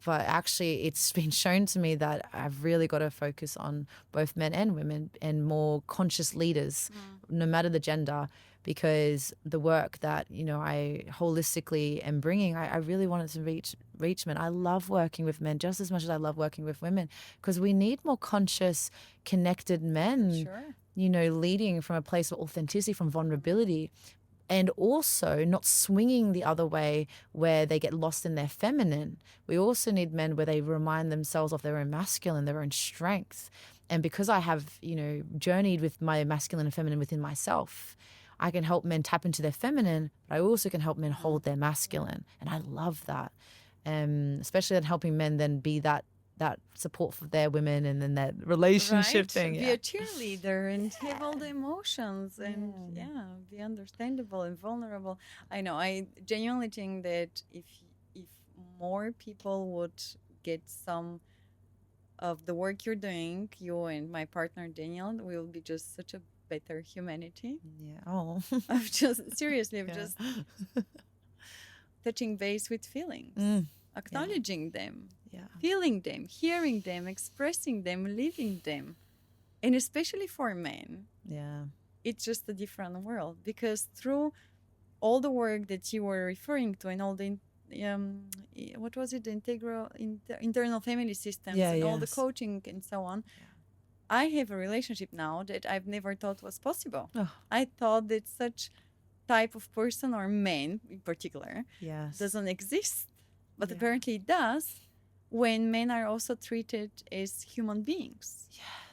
But actually, it's been shown to me that I've really got to focus on both men and women and more conscious leaders, no matter the gender, because the work that, I holistically am bringing, I really wanted to reach men. I love working with men just as much as I love working with women, because we need more conscious, connected men, Sure. leading from a place of authenticity, from vulnerability, and also not swinging the other way where they get lost in their feminine. We also need men where they remind themselves of their own masculine, their own strength. And because I have, journeyed with my masculine and feminine within myself, I can help men tap into their feminine, but I also can help men hold their masculine. And I love that. Especially in helping men then be that support for their women, and then that relationship Right? thing. Be Yeah. a cheerleader and have all the emotions and be understandable and vulnerable. I know. I genuinely think that if more people would get some of the work you're doing, you and my partner Daniel, we will be just such a better humanity. Yeah. Oh. Of just seriously, of Yeah. just touching base with feelings, acknowledging them, Yeah. feeling them, hearing them, expressing them, living them. And especially for men, Yeah. it's just a different world, because through all the work that you were referring to and all the what was it, the internal family systems, Yeah, and all the yes. coaching and so on, I have a relationship now that I've never thought was possible. Oh. I thought that such type of person, or man in particular, Yes. doesn't exist, but Yeah. apparently it does, when men are also treated as human beings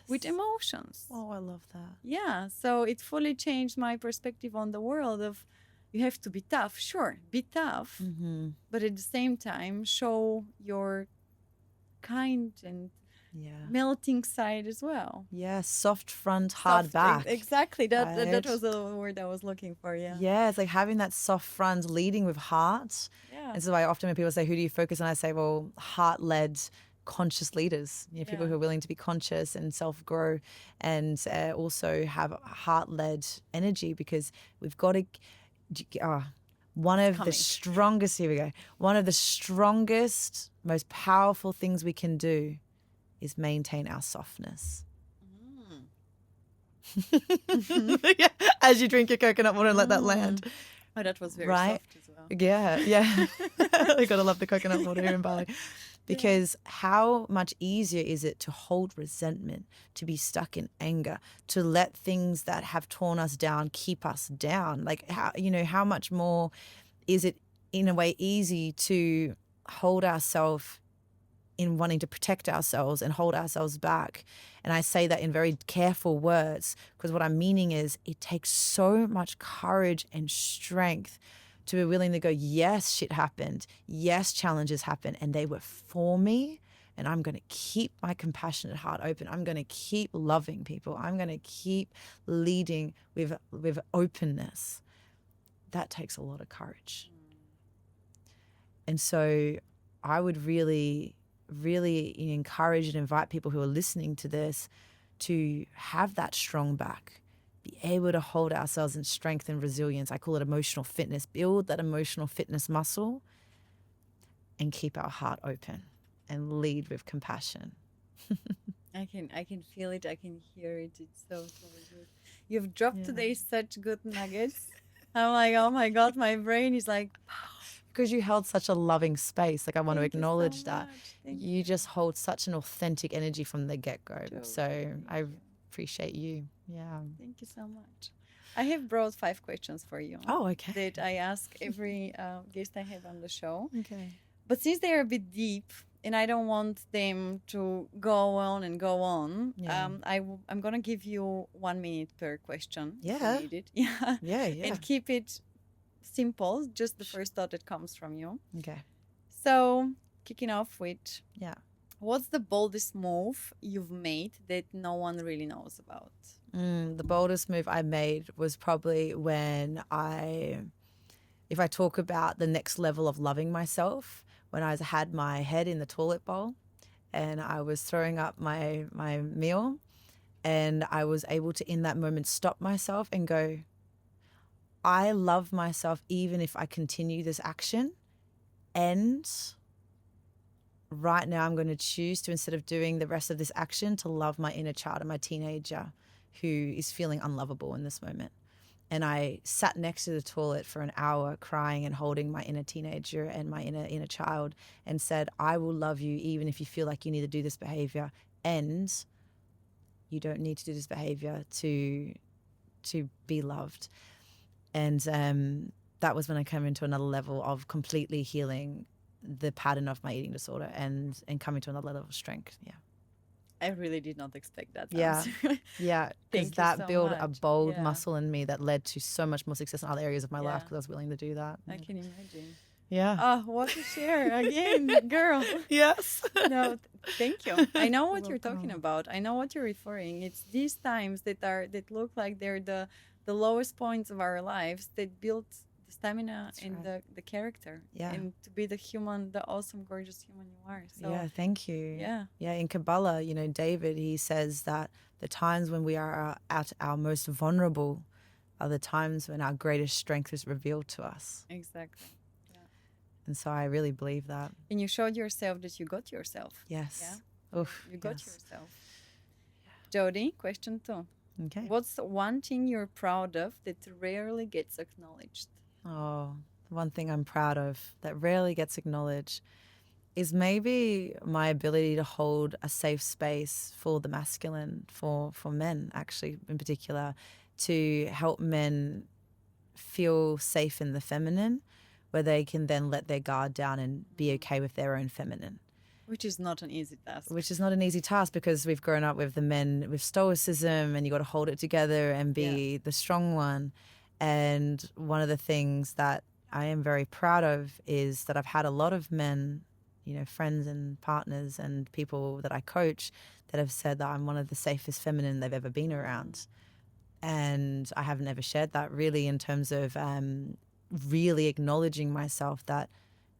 with emotions. Oh, I love that. Yeah, so it fully changed my perspective on the world of, you have to be tough, sure, be tough, but at the same time show your kind and melting side as well. Yeah, soft front, hard back. Exactly, that right? was the word I was looking for. Yeah, it's like having that soft front, leading with heart. Yeah. And so I often, when people say, who do you focus on? I say, well, heart-led, conscious leaders. People who are willing to be conscious and self-grow, and also have heart-led energy, because we've got to... one of the strongest, here we go, one of the strongest, most powerful things we can do is maintain our softness. As you drink your coconut water and let that land. Oh, that was very soft as well. Yeah. You gotta love the coconut water here in Bali. Because how much easier is it to hold resentment, to be stuck in anger, to let things that have torn us down keep us down? Like, how much more is it in a way easy to hold ourselves in wanting to protect ourselves and hold ourselves back? And I say that in very careful words, because what I'm meaning is it takes so much courage and strength to be willing to go, yes, shit happened. Yes, challenges happened, and they were for me. And I'm going to keep my compassionate heart open. I'm going to keep loving people. I'm going to keep leading with openness. That takes a lot of courage. And so I would really encourage and invite people who are listening to this to have that strong back, be able to hold ourselves in strength and resilience. I call it emotional fitness. Build that emotional fitness muscle and keep our heart open and lead with compassion. I can feel it. I can hear it. It's so good. You've dropped today such good nuggets. I'm like, oh my God, my brain is like... Because you held such a loving space. Like, I want to Thank you so acknowledge that. much. You just hold such an authentic energy from the get-go. So I appreciate you. Yeah. Thank you so much. I have brought 5 questions for you. Oh, okay. That I ask every guest I have on the show. Okay. But since they are a bit deep, and I don't want them to go on and go on, I'm going to give you 1 minute per question. Yeah. If you need it. Yeah. Yeah. And keep it simple, just the first thought that comes from you. Okay. So, kicking off with, Yeah. what's the boldest move you've made that no one really knows about? The boldest move I made was probably when if I talk about the next level of loving myself, when I had my head in the toilet bowl and I was throwing up my meal, and I was able to, in that moment, stop myself and go, I love myself even if I continue this action, and right now I'm going to choose to, instead of doing the rest of this action, to love my inner child and my teenager who is feeling unlovable in this moment. And I sat next to the toilet for an hour crying and holding my inner teenager and my inner child and said, I will love you even if you feel like you need to do this behavior, and you don't need to do this behavior to be loved. And that was when I came into another level of completely healing the pattern of my eating disorder and coming to another level of strength. Yeah. I really did not expect that Yeah. answer. Yeah, because Thank you that so built a much. bold Yeah. muscle in me that led to so much more success in other areas of my life Yeah. because I was willing to do that. I can imagine. Yeah. Oh, what a share again, girl. Yes. No, thank you. I know what You're you're talking welcome. about. I know what you're referring. It's these times that look like they're the lowest points of our lives that build the stamina That's and right. the character. Yeah. And to be the human, the awesome, gorgeous human you are. So Yeah, thank you. yeah. Yeah, in Kabbalah, David, he says that the times when we are at our most vulnerable are the times when our greatest strength is revealed to us. Exactly. And so I really believe that. And you showed yourself that you got yourself. Yes. Yeah. Oof, You got yes. yourself. Jody, question 2. Okay. What's one thing you're proud of that rarely gets acknowledged? Oh, one thing I'm proud of that rarely gets acknowledged is maybe my ability to hold a safe space for the masculine, for men actually in particular, to help men feel safe in the feminine, where they can then let their guard down and be okay with their own feminine. Which is not an easy task. Which is not an easy task because we've grown up with the men with stoicism and you got to hold it together and be the strong one. And one of the things that I am very proud of is that I've had a lot of men, friends and partners and people that I coach that have said that I'm one of the safest feminine they've ever been around. And I haven't ever shared that really in terms of really acknowledging myself that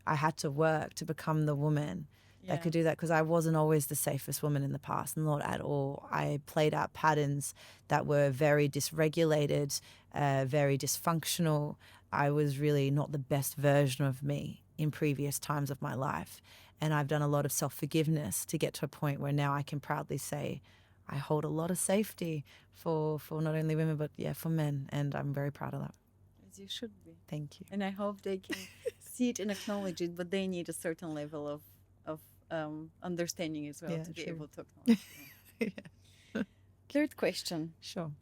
I had to work to become the woman that could do that, because I wasn't always the safest woman in the past, not at all. I played out patterns that were very dysregulated, very dysfunctional. I was really not the best version of me in previous times of my life. And I've done a lot of self-forgiveness to get to a point where now I can proudly say I hold a lot of safety for not only women, but for men. And I'm very proud of that. As you should be. Thank you. And I hope they can see it and acknowledge it, but they need a certain level of understanding as well to be able to acknowledge it. Third question. Sure.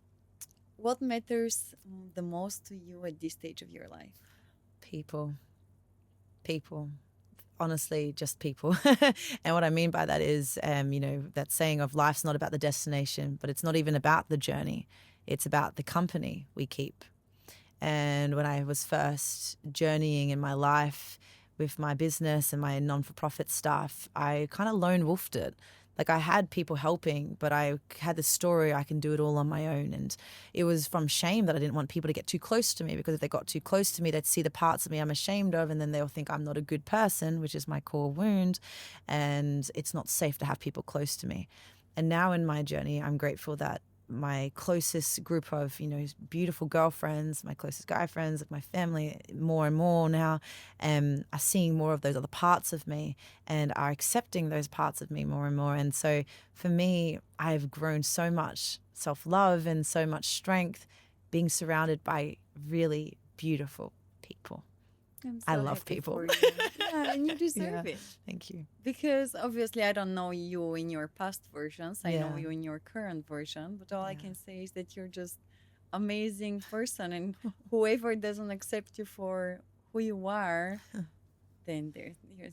What matters the most to you at this stage of your life? People. Honestly, just people. And what I mean by that is, that saying of life's not about the destination, but it's not even about the journey. It's about the company we keep. And when I was first journeying in my life with my business and my non-for-profit stuff, I kind of lone wolfed it. Like I had people helping, but I had this story, I can do it all on my own. And it was from shame that I didn't want people to get too close to me, because if they got too close to me, they'd see the parts of me I'm ashamed of, and then they'll think I'm not a good person, which is my core wound. And it's not safe to have people close to me. And now in my journey, I'm grateful that my closest group of, beautiful girlfriends, my closest guy friends, of my family, more and more now, are seeing more of those other parts of me and are accepting those parts of me more and more. And so for me, I've grown so much self-love and so much strength being surrounded by really beautiful people. I love people. Yeah, and you deserve it. Thank you. Because obviously I don't know you in your past versions. I know Yeah. you in your current version. But all I can say is that you're just amazing person. And whoever doesn't accept you for who you are, then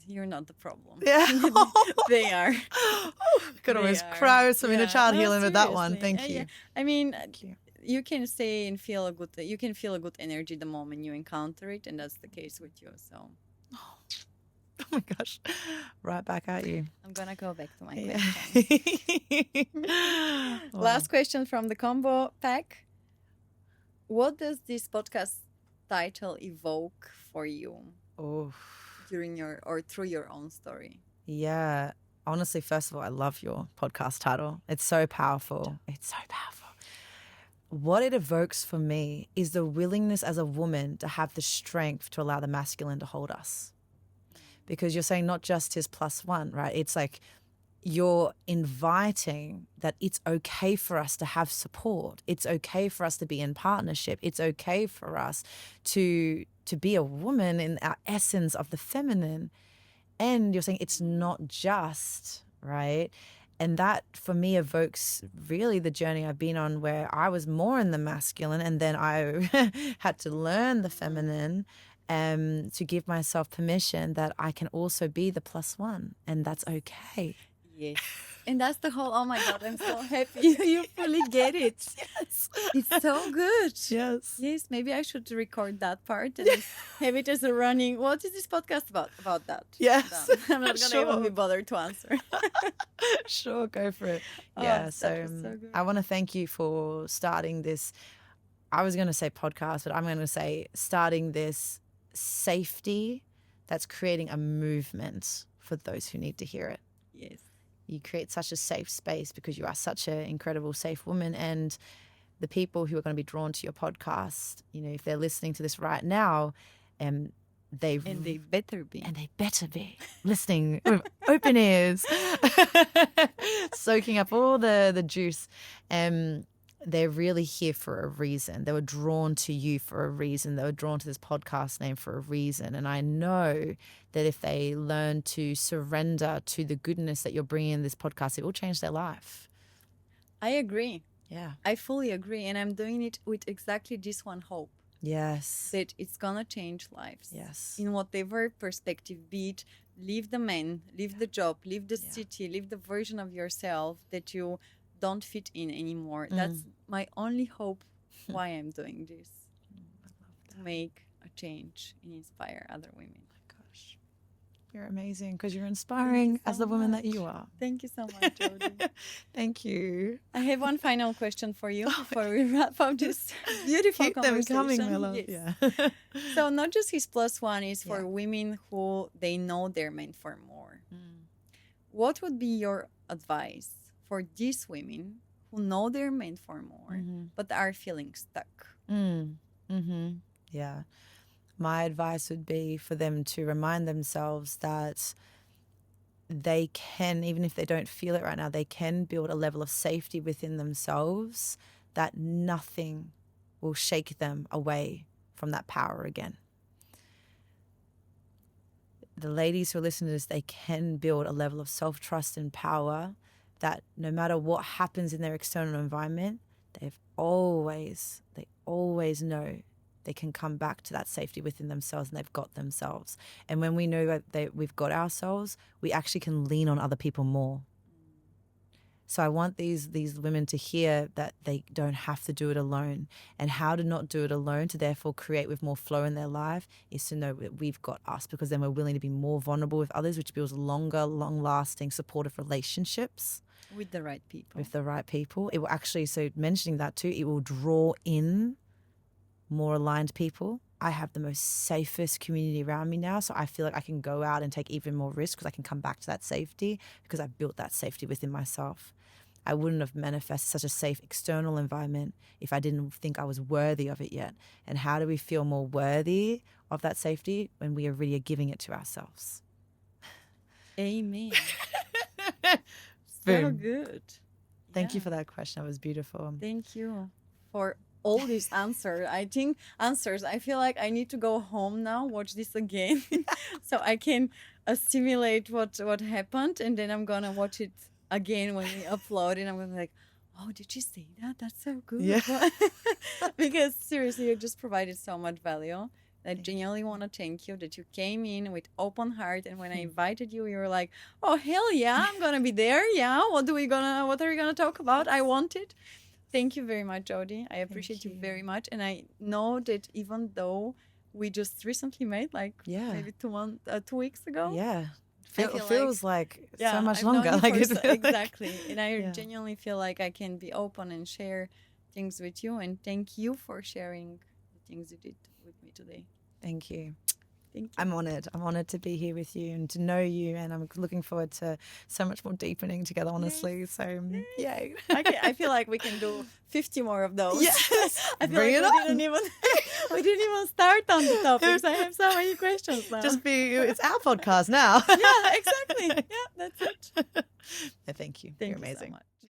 you're not the problem. Yeah. They are. Could They almost are. cry with some inner Yeah. child No, healing with that one. seriously. Thank you. Yeah. I mean, Thank you. you can say and feel a good. You can feel a good energy the moment you encounter it, and that's the case with you. So Oh my gosh. Right back at you. I'm gonna go back to my Yeah. questions. Wow. Last question from the combo pack. What does this podcast title evoke for you Oh, during through your own story? yeah. Honestly, first of all, I love your podcast title. It's so powerful. It's so powerful. What it evokes for me is the willingness as a woman to have the strength to allow the masculine to hold us. Because you're saying not just his +1, right? It's like you're inviting that it's okay for us to have support. It's okay for us to be in partnership. It's okay for us to be a woman in our essence of the feminine. And you're saying it's not just, right? And that for me evokes really the journey I've been on, where I was more in the masculine and then I had to learn the feminine, to give myself permission that I can also be the plus one, and that's okay. Yes. And that's the whole, oh my God, I'm so happy you fully get it. Yes. It's so good. Yes. Yes, maybe I should record that part and have it as a running. What is this podcast about? About that. Yes. I'm not going to even be bothered to answer. Sure, go for it. Oh, Yeah, that so, was so good. I want to thank you for starting this. I was going to say podcast, but I'm going to say starting this safety that's creating a movement for those who need to hear it. Yes. You create such a safe space because you are such an incredible, safe woman. And the people who are going to be drawn to your podcast, you know, if they're listening to this right now, they better be. And they better be listening with open ears, soaking up all the juice. They're really here for a reason. They were drawn to you for a reason. They were drawn to this podcast name for a reason. And I know that if they learn to surrender to the goodness that you're bringing in this podcast, it will change their life. I agree. Yeah. I fully agree. And I'm doing it with exactly this one hope. Yes. That it's going to change lives. Yes. In whatever perspective, be it leave the man, leave the job, leave the city, leave the version of yourself that you don't fit in anymore. That's my only hope why I'm doing this. To make a change and inspire other women. Oh my gosh. You're amazing because you're inspiring as the woman that you are. Thank you so much, Jody. Thank you. I have one final question for you before we wrap up this beautiful Keep conversation. them coming, my love. Yes. Yeah. So not just his plus one is for women who they know they're meant for more. What would be your advice for these women who know they're meant for more but are feeling stuck? Yeah. My advice would be for them to remind themselves that they can, even if they don't feel it right now, they can build a level of safety within themselves that nothing will shake them away from that power again. The ladies who are listening to this, they can build a level of self-trust and power that no matter what happens in their external environment, they always know they can come back to that safety within themselves, and they've got themselves. And when we know that we've got ourselves, we actually can lean on other people more. So I want these women to hear that they don't have to do it alone. And how to not do it alone, to therefore create with more flow in their life, is to know that we've got us, because then we're willing to be more vulnerable with others, which builds longer, long-lasting, supportive relationships. With the right people. With the right people. It will actually, so mentioning that too, it will draw in more aligned people. I have the most safest community around me now, so I feel like I can go out and take even more risk because I can come back to that safety because I've built that safety within myself. I wouldn't have manifested such a safe external environment if I didn't think I was worthy of it yet. And how do we feel more worthy of that safety? When we already are giving it to ourselves. Amen. Boom. So good. Thank you for that question. That was beautiful. Thank you for all these answers. I feel like I need to go home now, watch this again, so I can assimilate what happened, and then I'm gonna watch it again when we upload, and I'm gonna be like, oh, did she say that? That's so good. Yeah. Because seriously, you just provided so much value. I genuinely want to thank you that you came in with open heart, and when I invited you, you were like, oh, hell yeah, I'm gonna be there. Yeah, what are we gonna talk about? I want it. Thank you very much, Jody. I appreciate you very much. And I know that even though we just recently met, like maybe 2 weeks ago. Yeah. Feels like so much I've longer. known you Like exactly. And I genuinely feel like I can be open and share things with you. And thank you for sharing the things you did with me today. Thank you. Thank you. I'm honored. I'm honored to be here with you and to know you. And I'm looking forward to so much more deepening together, honestly. So, yay. Okay, I feel like we can do 50 more of those. Yes. I feel Bring like it on. we didn't even start on the topics. I have so many questions now. It's our podcast now. Yeah, exactly. Yeah, that's it. Thank you. Thank You're you amazing. so much.